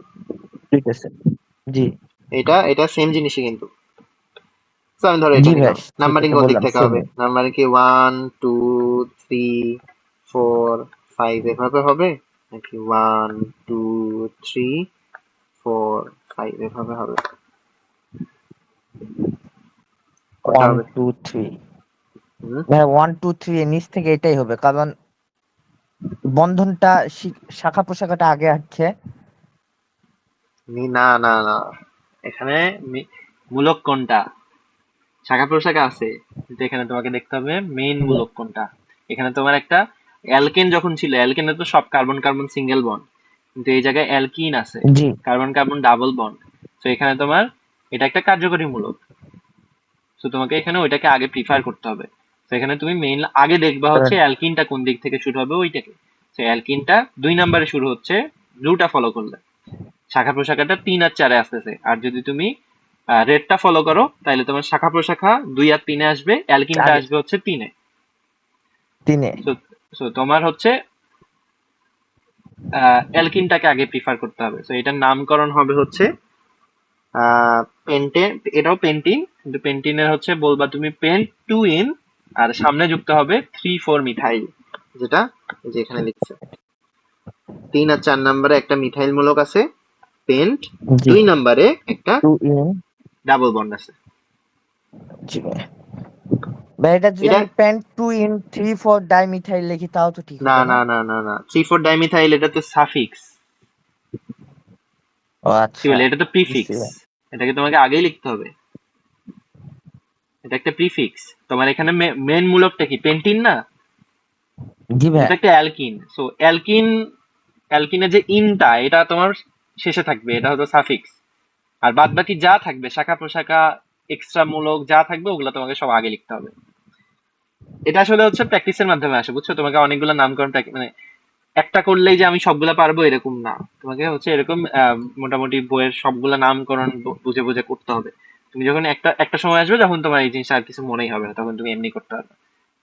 দুইটা সেম। জি। এটা এটা সেম জিনিসই কিন্তু। তো আমি ধরো এটা জি ভাই, নিলাম, সেটা নাম্বারিং তো কোন দিক বললাম থেকে হবে? সেমই। নাম্বারিং কি 1 2 3 4 5 এভাবে হবে, নাকি 1 2 3 4 5 এভাবে হবে? কোনটা ওয়ান হবে? টু থ্রি হুম, ভাই, 1 2 3 এর নিচ থেকে এটাই হবে, কারণ বন্ধনটা শাখা প্রশাখাটা আগে আসছে। না না না, এখানে মূলক কোনটা? শাখা প্রশাখা আছে, কিন্তু এখানে তোমাকে দেখতে হবে মেইন মূলক কোনটা। এখানে তোমার একটা অ্যালকেন যখন ছিল, অ্যালকেনে তো সব কার্বন কার্বন সিঙ্গেল বন্ড, কিন্তু এই জায়গায় অ্যালকিন আছে, জি। Carbon carbon double bond. তো এখানে তোমার এটা একটা কার্যকরী মূলক, তো তোমাকে এখানে ওইটাকে আগে প্রিফার করতে হবে। তো এখানে তুমি মেইন আগে দেখবা হচ্ছে অ্যালকিনটা কোন দিক থেকে শুরু হবে ওইটাকে। তো অ্যালকিনটা 2 নম্বরে শুরু হচ্ছে, ব্লুটা ফলো করলে শাখা প্রশাখাটা 3 আর 4-এ আসতেছে, আর যদি তুমি রেডটা ফলো করো তাহলে তোমার শাখা প্রশাখা 2 আর 3-এ আসবে, অ্যালকিনটা আগে। আসবে হচ্ছে 3-এ। তিনে। সো তোমার হচ্ছে অ্যালকিনটাকে আগে প্রিফার করতে হবে। সো এটার নামকরণ হবে হচ্ছে পেন্টেন, এটাও পেন্টিন, কিন্তু পেন্টিনের হচ্ছে বলবা তুমি পেন্ট 2 ইন, আর সামনে যুক্ত হবে 3,4 মিথাইল, যেটা যে এখানে লিখছে 3 আর 4 নম্বরে একটা মিথাইল মূলক আছে পেন্ট, জি 2 নম্বরে একটা 2 ইন। ডাবল বন্ড আছে। জি ভাই। ভাই এটা যদি এটা আমি পেন্ট 2 in 3,4 ডাইমিথাইল লিখি তাও তো ঠিক না হবে না? না না না না 3,4 ডাইমিথাইল এটা তো সাফিক্স, ও কি আচ্ছা, বলে এটা তো বুঝছি প্রিফিক্স, ভাই। এটাকে তোমাকে আগেই লিখতে হবে, এটা একটা প্রিফিক্স। তোমার এখানে মেন মূলকটা কি পেন্টিন না, জি এটা ভাই। তো একটা অ্যালকিন। সো অ্যালকিন, অ্যালকিনের যে ইনটা এটা তোমার শেষে থাকবে, এটা হলো সাফিক্স। আর বাদ বাকি যা থাকবে শাখা প্রশাখা এক্সট্রা মূলক যা থাকবে ওগুলো তোমাকে সব আগে লিখতে হবে। এটা আসলে হচ্ছে প্র্যাকটিসের মাধ্যমে আসে, বুঝছো? তোমাকে অনেকগুলো নামকরণ মানে একটা করলেই যে আমি সবগুলা পারবো এরকম না, তোমাকে হচ্ছে এরকম মোটামুটি বইয়ের সবগুলা নামকরণ বুঝে বুঝে করতে হবে। তুমি যখন একটা একটা সময় আসবে যখন তোমার এই জিনিসটা আর কিছু মনেই হবে না, তখন তুমি এমনি করতে পারবে,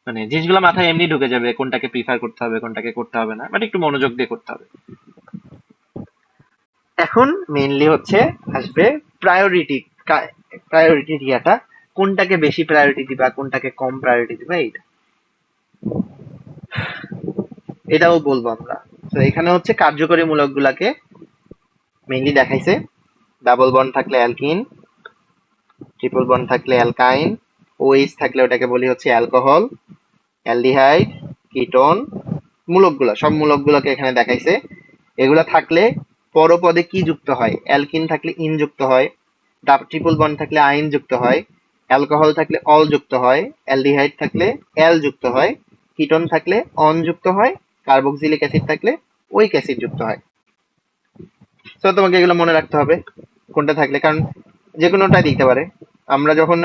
মানে জিনিসগুলো মাথায় এমনি ঢুকে যাবে, কোনটাকে প্রিফার করতে হবে কোনটাকে করতে হবে না, বাট একটু মনোযোগ দিয়ে করতে হবে। এখন মেইনলি হচ্ছে আসবে প্রায়োরিটি, প্রায়োরিটিটা কোনটাকে বেশি প্রায়োরিটি দিবা কোনটাকে কম প্রায়োরিটি দিবা, এইটা এটাও বলবো আমরা। তো এখানে হচ্ছে কার্যকরী মূলক গুলাকে মেইনলি দেখাইছে, ডাবল বন্ড থাকলে অ্যালকিন, ট্রিপল বন্ড থাকলে অ্যালকাইন, ওএইচ থাকলে ওটাকে বলি হচ্ছে অ্যালকোহল, অ্যালডিহাইড, কিটোন, মূলকগুলা সব মূলকগুলোকে এখানে দেখাইছে। এগুলা থাকলে পরপদে কি যুক্ত হয়, অ্যালকিন থাকলে ইন যুক্ত হয়, ট্রিপল বন্ড থাকলে আইন যুক্ত হয়, অ্যালকোহল থাকলে অল যুক্ত হয়, অ্যালডিহাইড থাকলে অ্যাল যুক্ত হয়, কিটোন থাকলে অন যুক্ত হয়, কার্বক্সিলিক অ্যাসিড থাকলে ওইক অ্যাসিড যুক্ত হয়। তো তোমাকে এগুলো মনে রাখতে হবে কোনটা থাকলে, কারণ যে কোনোটাই দিতে পারে। আমরা যখন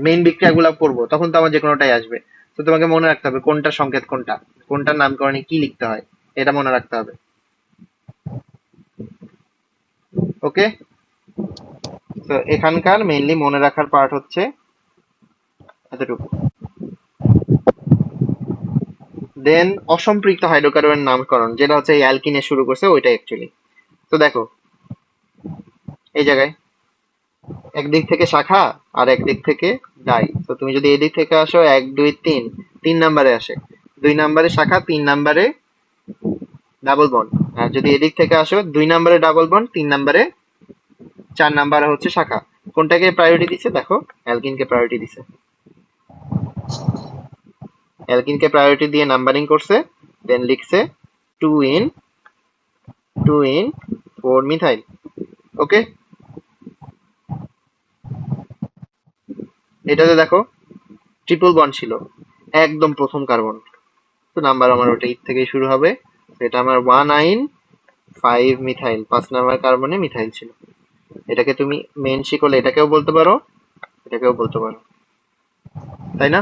মেইন বিক্রিয়াগুলো পড়বো তখন তো আমার যে কোনোটাই আসবে। তো তোমাকে মনে রাখতে হবে কোনটার সংকেত কোনটা, কোনটার নামকরণে কি লিখতে হয়, এটা মনে রাখতে হবে। ওকে, তো এখানকার মেইনলি মনে রাখার পার্ট হচ্ছে এতটুকু। দেন অসম্পৃক্ত হাইড্রোকার্বনের নামকরণ, যেটা হচ্ছে এই অ্যালকিনে শুরু করছে ওইটাই অ্যাকচুয়ালি। তো দেখো এই জায়গায় একদিক থেকে শাখা আর একদিক থেকে ডাই। তো তুমি যদি এদিক থেকে আসো 1 2 3, 3 নাম্বারে আসে, 2 নাম্বারে শাখা, 3 নাম্বারে ডাবল বন্ড। আর যদি এদিক থেকে আসো 2 নাম্বারে ডাবল বন্ড, 3 নাম্বারে 4 নাম্বারে হচ্ছে শাখা। কোনটাকে প্রায়োরিটি দিছে দেখো, অ্যালকিনকে প্রায়োরিটি দিছে, অ্যালকিনকে প্রায়োরিটি দিয়ে নাম্বারিং করছে, দেন লিখছে 2 ইন 2 ইন 4 মিথাইল। ওকে, এটাতে দেখো ট্রিপল বন্ড ছিল একদম প্রথম কার্বন, তো নাম্বার আমার ওটা ইথ থেকেই শুরু হবে। এটা আমার 1 আইন 5 মিথাইল, 5 নাম্বার কার্বনে মিথাইল ছিল। এটাকে তুমি মেন শিকল এটাকেও বলতে পারো, এটাকেও বলতে পারো, তাই না?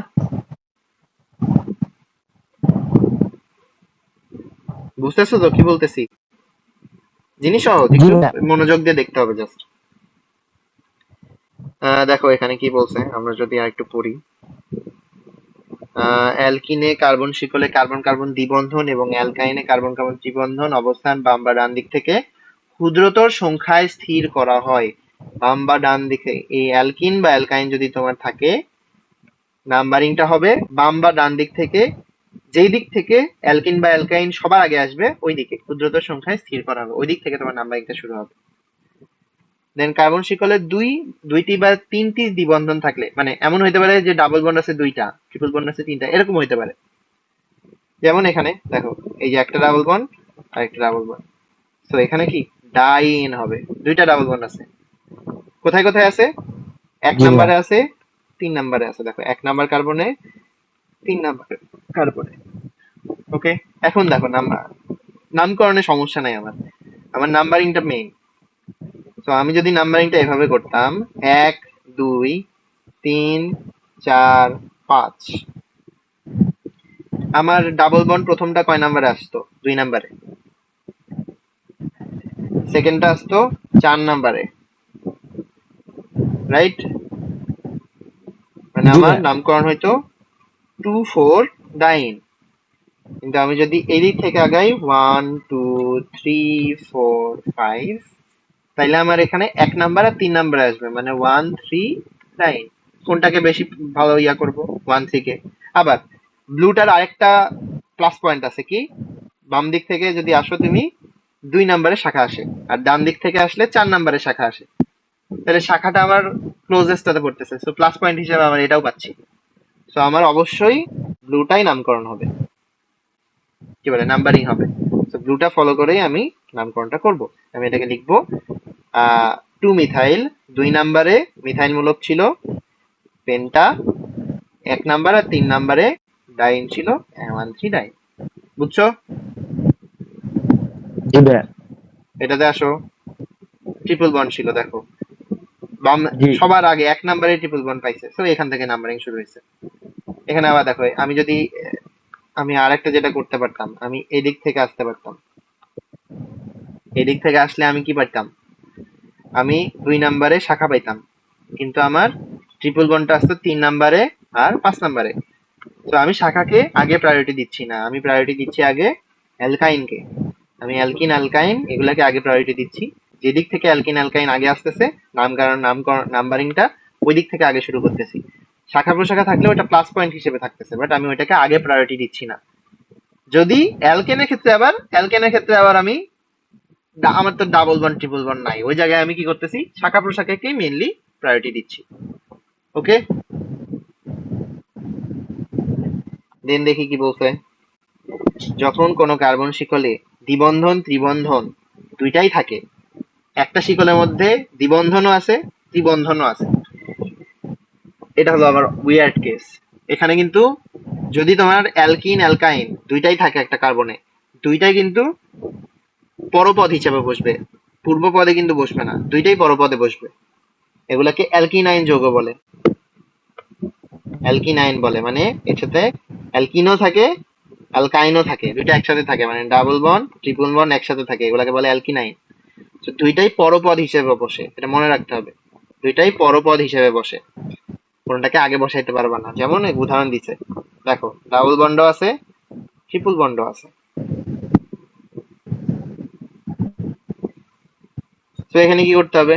বুঝতেছো তো কি বলতেছি? জিনিস সহজ, জি একটু ভাই। মনোযোগ দিয়ে দেখতে হবে জাস্ট। দেখো এখানে কি বলছে, আমরা যদি আর একটু পড়ি। অ্যালকিনে কার্বন শিকলে কার্বন কার্বন দ্বিবন্ধন এবং অ্যালকাইনে কার্বন কার্বন ত্রিবন্ধন অবস্থান বাম বা ডান দিক থেকে ক্ষুদ্রতর সংখ্যায় স্থির করা হয়। বাম বা ডান দিকে এই অ্যালকিন বা অ্যালকাইন যদি তোমার থাকে, নাম্বারিংটা হবে বাম বা ডান দিক থেকে, যেই দিক থেকে অ্যালকিন বা অ্যালকাইন সবার আগে আসবে ওই দিকে ক্ষুদ্রতর সংখ্যায় স্থির করা হবে, ওই দিক থেকে তোমার নাম্বারিংটা শুরু হবে। দেন কার্বন শিকলের দুইটি বা তিনটি দ্বিবন্ধন থাকলে, মানে এমন হইতে পারে যে ডাবল বন্ড আছে দুইটা, ট্রিপল বন্ড আছে তিনটা, এরকম হইতে পারে। যেমন এখানে দেখো এই যে একটা ডাবল বন্ড আর একটা ডাবল বন্ড, তো এখানে কি ডাইন হবে, দুইটা ডাবল বন্ড আছে। কোথায় কোথায় আছে? এক জি ভাই। নাম্বারে আছে, 3 নাম্বারে আছে। দেখো 1 নাম্বার কার্বনে, 3 নাম্বার কার্বনে। ওকে, এখন দেখো নামকরণে সমস্যা নাই আমার, আমার নাম্বারিংটা মেইন। তো আমি যদি নাম্বারিংটা এভাবে করতাম 1 2 3 4 5, আমার ডাবল বন্ড প্রথমটা কয় নাম্বারে আসতো? 2 নাম্বারে। সেকেন্ডটা আসতো 4 নাম্বারে, রাইট? মানে জি আমার ভাই। নামকরণ হইতো 2 4 ডাইন। কিন্তু আমি যদি এদিক থেকে আগাই 1 2 3 4 5, তাইলে আমার এখানে 1 নাম্বার আর 3 নাম্বার আসবে, মানে 1 3 9। কোনটাকে বেশি ভালো ইয়া করব? 1 3 কে। আবার ব্লুটার আরেকটা প্লাস পয়েন্ট আছে কি, বাম দিক থেকে যদি আসো তুমি 2 নাম্বারের শাখা আসে, আর ডান দিক থেকে আসলে 4 নাম্বারের শাখা আসে। তাহলে শাখাটা আমার ক্লোজেস্টটাতে পড়তেছে, সো প্লাস পয়েন্ট হিসেবে আমার এটাও পাচ্ছি। সো আমার অবশ্যই ব্লুটাই নামকরণ হবে, কি বলে নাম্বারিং হবে। তো ব্লুটা ফলো করেই আমি নামকরণটা করব। আমি এটাকে লিখবো 2 মিথাইল, 2 নাম্বারে মিথাইল মূলক ছিল পেন্টা, 1 নাম্বার আর 3 নাম্বারে ডাইন ছিল 1 3 ডাইন। বুঝছো? জি ভাইয়া। এটাতে আসো, ট্রিপল বন্ড ছিল দেখো, বাম জি। সবার আগে 1 নাম্বারে ট্রিপল বন্ড পাইছে, তো এখান থেকে নাম্বারিং শুরু হয়েছে। এখানে আবার দেখো, আমি যদি আমি আরেকটা যেটা করতে পারতাম, আমি এদিক থেকে আসতে পারতাম। এদিক থেকে আসলে আমি কি পারতাম, আমি 2 নাম্বারে শাখা পাইতাম, কিন্তু আমার ট্রিপল বন্ডটা আসতো 3 নাম্বারে আর 5 নাম্বারে। তো আমি শাখাকে আগে প্রায়োরিটি দিচ্ছি না, আমি প্রায়োরিটি দিচ্ছি আগে অ্যালকাইনকে। আমি অ্যালকিন অ্যালকাইন এগুলাকে আগে প্রায়োরিটি দিচ্ছি। যেদিক থেকে অ্যালকিন অ্যালকাইন আগে আসতেছে, নাম্বারিংটা ওই দিক থেকে আগে শুরু করতেছি। শাখা প্রশাখা থাকলে ওটা প্লাস পয়েন্ট হিসেবে থাকতেছে, বাট আমি ওইটাকে আগে প্রায়োরিটি দিচ্ছি না। যদি অ্যালকেনের ক্ষেত্রে আবার আমি আমার তো ডাবল বন্ড ট্রিপল বন্ড নাই, ওই জায়গায় আমি কি করতেছি, শাখা প্রশাখাকে মেইনলি প্রায়োরিটি দিচ্ছি। ওকে, দেন দেখি কি বলছে। যখন কোনো কার্বন শিকলে দ্বিবন্ধন ত্রিবন্ধন দুইটাই থাকে, একটা শিকলের মধ্যে দ্বিবন্ধনও আছে ত্রিবন্ধনও আছে, এটা হলো আবার উইয়ার্ড কেস। এখানে কিন্তু যদি তোমার অ্যালকিন অ্যালকাইন দুইটাই থাকে একটা কার্বনে, দুইটাই কিন্তু পরপদ হিসেবে বসবে, পূর্ব পদে কিন্তু বসবে না, দুইটাই পরপদে বসবে। এগুলাকে অ্যালকিনাইন যৌগ বলে। অ্যালকিনাইন বলে মানে এর সাথে অ্যালকিনও থাকে অ্যালকাইনও থাকে, দুইটা একসাথে থাকে, মানে ডাবল বন্ড ট্রিপল বন্ড একসাথে থাকে, এগুলাকে বলে অ্যালকিনাইন। তো দুইটাই পরপদ হিসেবে বসে, এটা মনে রাখতে হবে, দুইটাই পরপদ হিসেবে বসে, কোনটাকে আগে বসাইতে পারবা না। যেমন এক উদাহরণ দিছে, দেখো ডাবল বন্ড আছে ট্রিপল বন্ড আছে। তো এখানে কি করতে হবে,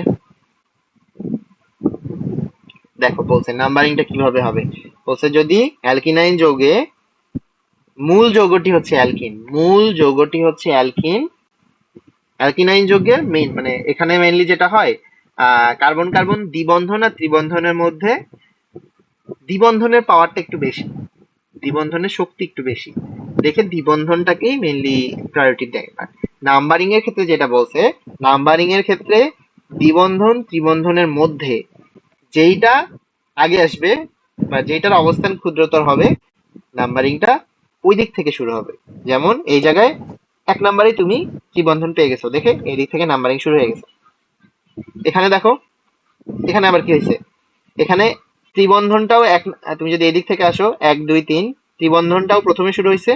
দেখো বলছে নাম্বারিংটা কিভাবে হবে। বলছে যদি অ্যালকিনাইন যৌগে মূল যৌগটি হচ্ছে অ্যালকিন, মূল যৌগটি হচ্ছে অ্যালকিন, অ্যালকিনাইন যৌগের মেইন মানে এখানে মেইনলি যেটা হয়, কার্বন কার্বন দ্বিবন্ধন আর ত্রিবন্ধনের মধ্যে দ্বিবন্ধনের পাওয়ারটা একটু বেশি, দ্বিবন্ধনের শক্তি একটু বেশি, দেখে দ্বিবন্ধনটাকেই মেইনলি প্রায়োরিটি দেয়। আর নাম্বারিং এর ক্ষেত্রে যেটা বলছে, নাম্বারিং এর ক্ষেত্রে দ্বিবন্ধন ত্রিবন্ধনের মধ্যে যেইটা আগে আসবে বা যেইটার অবস্থান ক্ষুদ্রতর হবে, নাম্বারিংটা ওই দিক থেকে শুরু হবে। যেমন এই জায়গায় 1 নাম্বারে তুমি ত্রিবন্ধন পেয়ে গেছো, দেখে এই দিক থেকে নাম্বারিং শুরু হয়ে গেছে। এখানে দেখো, এখানে আবার কি হয়েছে, এখানে ত্রিবন্ধনটাও এক, তুমি যদি এদিক থেকে আসো 1 2 3, ত্রিবন্ধনটাও প্রথমে শুরু হয়েছে,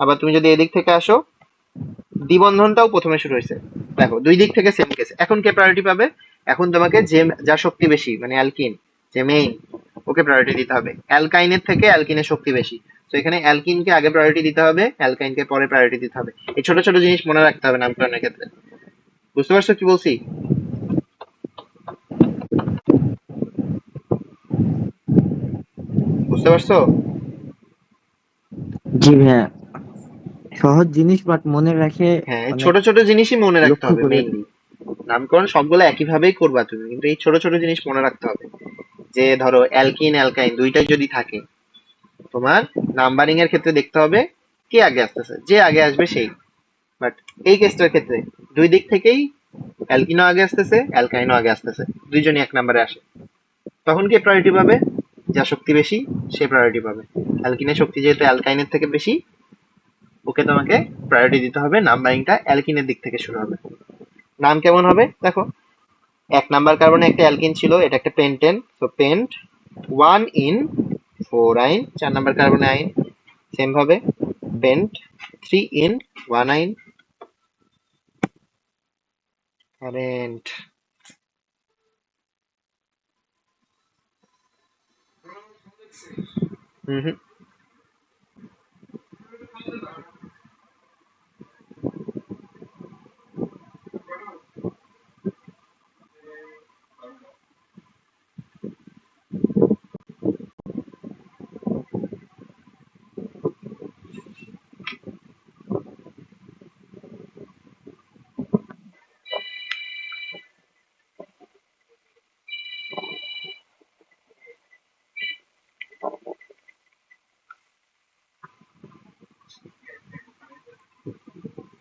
আবার তুমি যদি এদিক থেকে আসো দ্বিবন্ধনটাও প্রথমে শুরু হয়েছে। দেখো দুই দিক থেকে সেম কেস। এখন কে প্রায়োরিটি পাবে, এখন তোমাকে যে যার শক্তি বেশি মানে অ্যালকিন যে মেইন, ওকে প্রায়োরিটি দিতে হবে। অ্যালকাইনের থেকে অ্যালকিনের শক্তি বেশি, তো এখানে অ্যালকিনকে আগে প্রায়োরিটি দিতে হবে, অ্যালকাইনকে পরে প্রায়োরিটি দিতে হবে। এই ছোট ছোট জিনিস মনে রাখতে হবে নামকরণের ক্ষেত্রে। বুঝতে পারছো কি বলছি? বুঝতে পারছো? জি ভাইয়া। সহজ জিনিস বাট মনে রাখে হ্যাঁ, এই অনেক ছোট ছোট জিনিসই মনে রাখতে লক্ষ্য হবে করে। মেইনলি। নামকরণ সবগুলো একইভাবেই করবা তুমি, কিন্তু এই ছোট ছোট জিনিস মনে রাখতে হবে। যে ধরো অ্যালকিন অ্যালকাইন দুইটাই যদি থাকে, তোমার নাম্বারিং এর ক্ষেত্রে দেখতে হবে কে আগে আসতেছে, যে আগে আসবে সেই। বাট এই কেসটার ক্ষেত্রে দুই দিক থেকেই অ্যালকিনও আগে আসতেছে অ্যালকাইনও আগে আসতেছে, দুইজনই 1 নাম্বারে আসে, তখন কে প্রায়োরিটি পাবে, যার শক্তি বেশি সে প্রায়োরিটি পাবে। অ্যালকিনের শক্তি যেহেতু অ্যালকাইনের থেকে বেশি, ওকে তোমাকে প্রায়োরিটি দিতে হবে, নাম্বারিংটা অ্যালকিনের দিক থেকে শুরু হবে। নাম কেমন হবে দেখো, 1 নাম্বার কার্বনে একটা অ্যালকিন ছিল, এটা একটা পেন্টেন, তো পেন্ট 1 ইন 4 আইন, 4 নাম্বার কার্বনে আইন। সেম ভাবে পেন্ট 3 ইন 1 আইন, কারেন্ট। হুম হুম,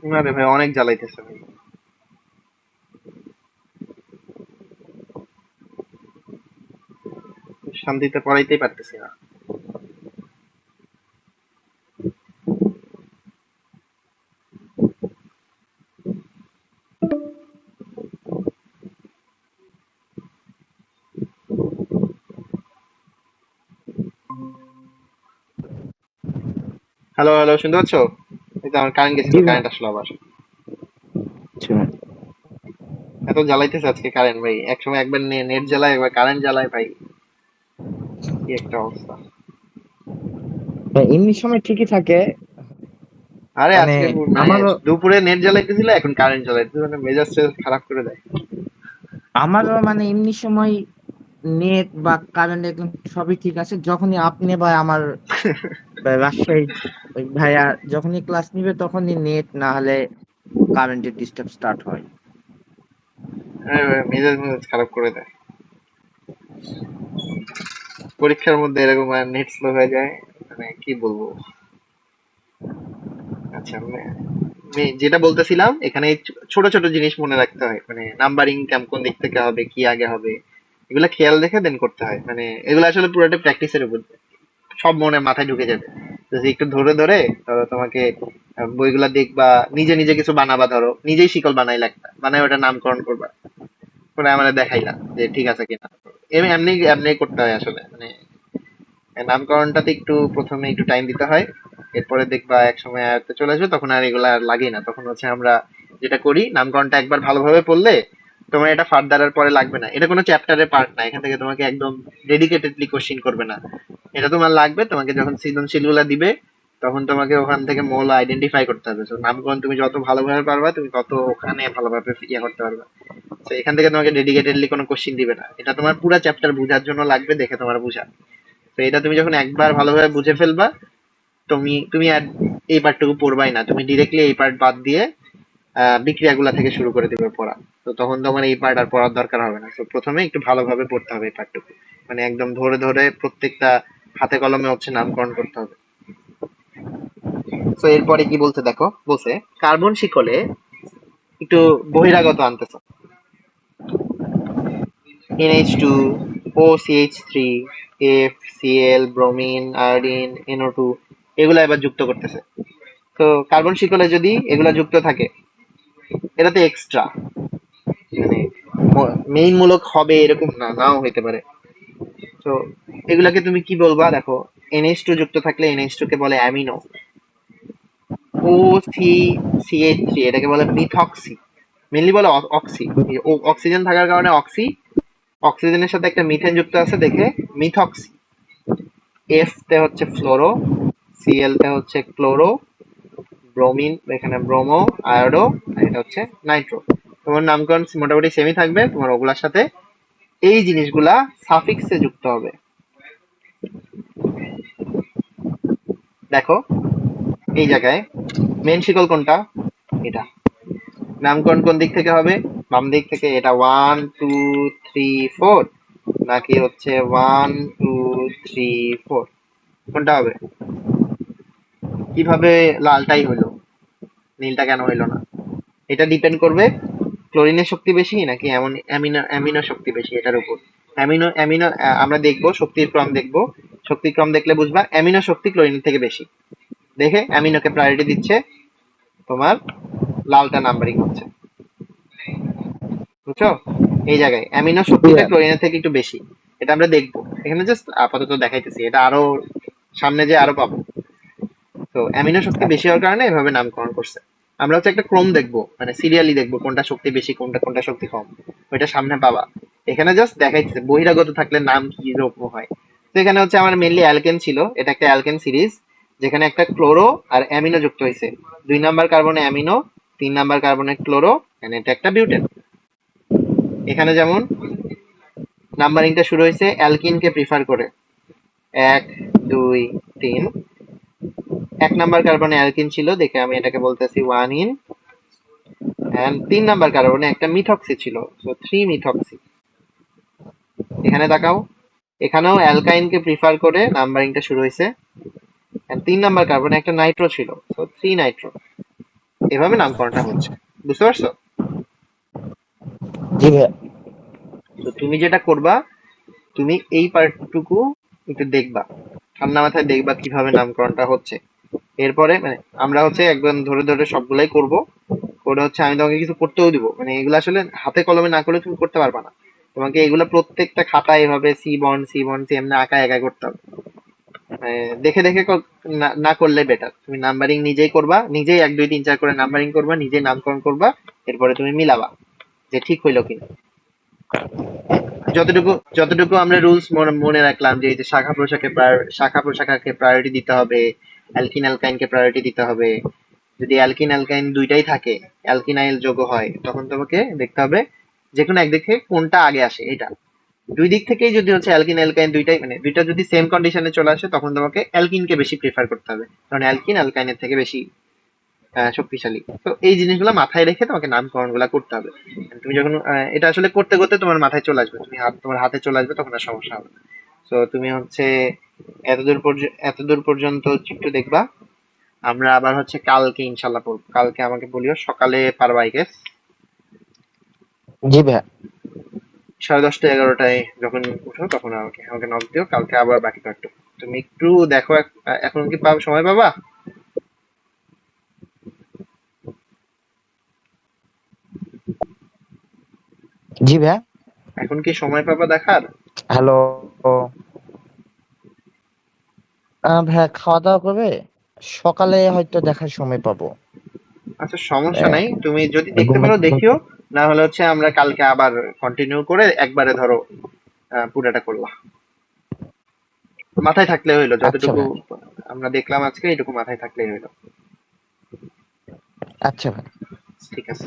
আরে ভাই অনেক জ্বালাইতেছে ভাই। শান্তিতে পড়াইতেই পারতেছি না। হ্যালো হ্যালো, শুনতে পাচ্ছ? এই তো আমার কারেন্ট গেছিল, জি ভাই। কারেন্ট আসলো আবার। আচ্ছা। এত জ্বালাইতেছে আজকে কারেন্ট ভাই, একসময় একবার নেট জ্বালায় একবার কারেন্ট জ্বালায় ভাই, কি একটা অবস্থা। এমনি সময় ঠিকই থাকে। আরে মানে আজকে মানে আমারও দুপুরে নেট জ্বালাইতেছিল, এখন কারেন্ট জ্বালাইতেছে, মানে মেজাজ টেজাজ খারাপ করে দেয়। আমারও মানে এমনি সময় নেট বা কারেন্ট একদম সবই ঠিক আছে, যখনই আপনি বা আমার রাজশাহী ওই ভাইয়া যখনই ক্লাস নিবে তখনই নেট না হলে কারেন্টের ডিস্টার্ব স্টার্ট হয়। আরে ভাই, মেজাজ মেজাজ খারাপ করে দেয় পরীক্ষার মধ্যে এরকম, নেট স্লো হয়ে যায়, মানে কি বলবো। আচ্ছা আমি যেটা বলতেছিলাম, এখানে ছোট ছোট জিনিস মনে রাখতে হয়, মানে নাম্বারিং কোন দিক থেকে হবে, কি আগে হবে, এগুলা খেয়াল রেখে দেন করতে হয়। মানে এগুলো আসলে পুরোটা প্র্যাকটিসের উপর, সব মনে মাথায় ঢুকে যাবে যদি একটু ধরে ধরে। ধরো তোমাকে বইগুলা দেখবা, নিজে নিজে কিছু বানাবা, ধরো নিজেই শিকল বানাইলা, একটা বানাই ওটা নামকরণ করবা, করে আমরা দেখাইলা যে ঠিক আছে কিনা। এমনি এমনি করতে হয় আসলে, মানে নামকরণটাতে একটু প্রথমে একটু টাইম দিতে হয়, এরপরে দেখবা এক সময় আয়ত্তে চলে আসবে, তখন আর এগুলা আর লাগে না। তখন হচ্ছে আমরা যেটা করি, নামকরণটা একবার ভালোভাবে পড়লে তোমার এটা ফার্দার আর পরে লাগবে না। এটা কোনো চ্যাপ্টারের পার্ট না, এখান থেকে তোমাকে একদম ডেডিকেটেডলি কোশ্চিন করবে না। এটা তোমার লাগবে তোমাকে যখন সৃজনশীল গুলা দিবে, তখন তোমাকে ওখান থেকে মৌল আইডেন্টিফাই করতে হবে। তো নামকরণ তুমি যত ভালোভাবে পারবা, তুমি তত ওখানে ভালোভাবে ইয়ে করতে পারবা। তো এখান থেকে তোমাকে ডেডিকেটেডলি কোনো কোশ্চিন দিবে না, এটা তোমার পুরো চ্যাপ্টার বোঝার জন্য লাগবে, দেখে তোমার বোঝা। তো এটা তুমি যখন একবার ভালোভাবে বুঝে ফেলবা, তুমি তুমি আর এই পার্টটুকু পড়বাই না, তুমি ডিরেক্টলি এই পার্ট বাদ দিয়ে বিক্রিয়াগুলা থেকে শুরু করে দিবে পড়া। তো তখন তোমার এই পার্ট আর পড়ার দরকার হবে না। তো প্রথমে একটু ভালোভাবে পড়তে হবে এই পার্টটুকু, মানে একদম ধরে ধরে প্রত্যেকটা হাতে কলমে হচ্ছে নামকরণ করতে হবে। তো এরপরে কি বলছে দেখো, বলছে কার্বন শিকলে একটু বহিরাগত আনতেছে, NH2, OCH3, FCl, bromine, iodine, NO2, এগুলা এবার যুক্ত করতেছে। তো কার্বন শিকলে যদি এগুলা যুক্ত থাকে, এটাতে এক্সট্রা, মানে মেইন মূলক হবে এরকম না, নাও হইতে পারে। তো এগুলাকে তুমি কি বলবা দেখো, NH2 যুক্ত থাকলে NH2 কে বলে অ্যামিনো। OCCH3 এটাকে বলে মিথক্সি, মেনলি বলে অক্সি। অক্সিজেন থাকার কারণে অক্সি, অক্সিজেনের সাথে একটা মিথেন যুক্ত আছে দেখে মিথক্সি। এফ তে হচ্ছে ফ্লোরো, সিএল তে হচ্ছে ক্লোরো, ব্রোমিন এখানে ব্রোমো, আয়োডো, আর এটা হচ্ছে নাইট্রো। তোমার নামকরণ মোটামুটি সেমই থাকবে, তোমার ওগুলার সাথে এই জিনিসগুলা সাফিক্সে যুক্ত হবে। দেখো এই জায়গায় মেন শিকল কোনটা, এটা। নামকরণ কোন দিক থেকে হবে, বাম দিক থেকে। এটা 1 2 3 4 নাকি হচ্ছে 1 2 3 4, কোনটা হবে? কিভাবে লালটাই হইলো, নীলটা কেন হইলো না? এটা ডিপেন্ড করবে ক্লোরিনের শক্তি বেশি নাকি অ্যামিনো অ্যামিনো শক্তি বেশি, এটার উপর। অ্যামিনো অ্যামিনো আমরা দেখবো, শক্তির ক্রম দেখবো, শক্তির ক্রম দেখলে বুঝবা অ্যামিনো শক্তি ক্লোরিনের থেকে বেশি। দেখে অ্যামিনোকে প্রায়োরিটি দিচ্ছে, তোমার লালটা নাম্বারিং হচ্ছে, বুঝছো? এই জায়গায় অ্যামিনো শক্তিটা ক্লোরিনের থেকে একটু বেশি, এটা আমরা দেখবো। এখানে জাস্ট আপাতত দেখাইতেছি, এটা আরো সামনে যে আরো পাবো। তো অ্যামিনো শক্তি বেশি হওয়ার কারণে এভাবে নামকরণ করছে। আমরা হচ্ছে একটা ক্রম দেখবো, মানে সিরিয়ালি দেখবো কোনটা শক্তি বেশি, কোনটা কোনটা শক্তি কম, ওইটা সামনে পাবা। এখানে জাস্ট দেখাইছে বহিরাগত থাকলে নাম কি রকম হয়। তো এখানে হচ্ছে আমার মেনলি অ্যালকেন ছিল, এটা একটা অ্যালকেন সিরিজ, যেখানে একটা ক্লোরো আর অ্যামিনো যুক্ত হয়েছে। 2 নাম্বার কার্বনে অ্যামিনো, 3 নাম্বার কার্বনে ক্লোরো, এটা একটা বিউটেন। এখানে যেমন নাম্বারিংটা শুরু হয়েছে অ্যালকিনকে প্রিফার করে, 1 2 3। 1 নাম্বার কার্বনে অ্যালকিন ছিল দেখে আমি এটাকে বলতেছি 1 ইন, এন্ড 3 নাম্বার কার্বনে একটা মিথক্সি ছিল, সো 3 মিথক্সি। এখানে তাকাও, এখানেও অ্যালকাইনকে প্রিফার করে নাম্বারিংটা শুরু হয়েছে, এন্ড 3 নাম্বার কার্বনে একটা নাইট্রো ছিল, সো 3 নাইট্রো। এভাবে নামকরণটা হচ্ছে, বুঝতে পারছো? জি ভাইয়া। তো তুমি যেটা করবা, তুমি এই পার্টটুকু একটু দেখবা, ঠান্ডা মাথায় দেখবা কিভাবে নামকরণটা হচ্ছে। এরপরে মানে আমরা হচ্ছে একদম ধরে ধরে সবগুলাই করব, করে হচ্ছে আমি তোমাকে কিছু করতেও দিব, মানে এগুলো আসলে হাতে কলমে না করলে তুমি করতে পারবা না। তোমাকে এগুলো প্রত্যেকটা খাতায় এভাবে সি এমনি আঁকা একা করতে হবে। দেখে দেখে না না করলে বেটার। তুমি নাম্বারিং নিজেই করবা, নিজেই 1 2 3 4 করে নাম্বারিং করবা, নিজেই নামকরণ করবা, এরপরে তুমি মিলাবা যে ঠিক হইলো কিনা। যতটুকু যতটুকু আমরা রুলস মনে রাখলাম, যে এই যে শাখা প্রশাখাকে প্রায়োরিটি দিতে হবে, অ্যালকিন অ্যালকাইনকে প্রায়োরিটি দিতে হবে। যদি অ্যালকিন অ্যালকাইন দুইটাই থাকে, অ্যালকিনাইল যোগ হয়, তখন তোমাকে দেখতে হবে যে কোনো একদিক থেকে কোনটা আগে আসে। এটা দুই দিক থেকেই যদি হচ্ছে অ্যালকিন অ্যালকাইন দুইটাই মানে দুইটা যদি সেম কন্ডিশনে চলে আসে, তখন তোমাকে অ্যালকিনকে বেশি প্রেফার করতে হবে, কারণ অ্যালকিন অ্যালকাইনের থেকে বেশি শক্তিশালী। তো এই জিনিসগুলো মাথায় রেখে তোমাকে নামকরণ গুলা করতে হবে। তুমি যখন এটা আসলে করতে করতে তোমার মাথায় চলে আসবে, তোমার হাতে চলে আসবে, তখন আর সমস্যা হবে না। তো তুমি হচ্ছে এতদূর পর্যন্ত একটু দেখবা। আমরা আবার হচ্ছে কালকে ইনশাল্লাহ পড়বো। কালকে আমাকে বলিও সকালে, পারবা আই গেস জি ভাইয়া। 10:30 11টায় যখন উঠো, তখন আমাকে আমাকে নক দিও। কালকে আবার বাকি পারতো তুমি একটু দেখো, এখন কি সময় পাবা? জি ভাইয়া। এখন কি সময় পাবা দেখার? হ্যালো। ভাইয়া খাওয়া দাওয়া করবে, সকালে হয়তো দেখার সময় পাবো। আচ্ছা, সমস্যা আহ, নাই, তুমি যদি দেখতে ঘুমে পারো ঘুম- দেখিও। না হলে হচ্ছে আমরা কালকে আবার কন্টিনিউ করে একবারে ধরো পুরাটা করলাম। মাথায় থাকলে হইলো, আচ্ছা যতটুকু ভাই। আমরা দেখলাম আজকে এইটুকু মাথায় থাকলেই হইলো। আচ্ছা ভাই। ঠিক আছে।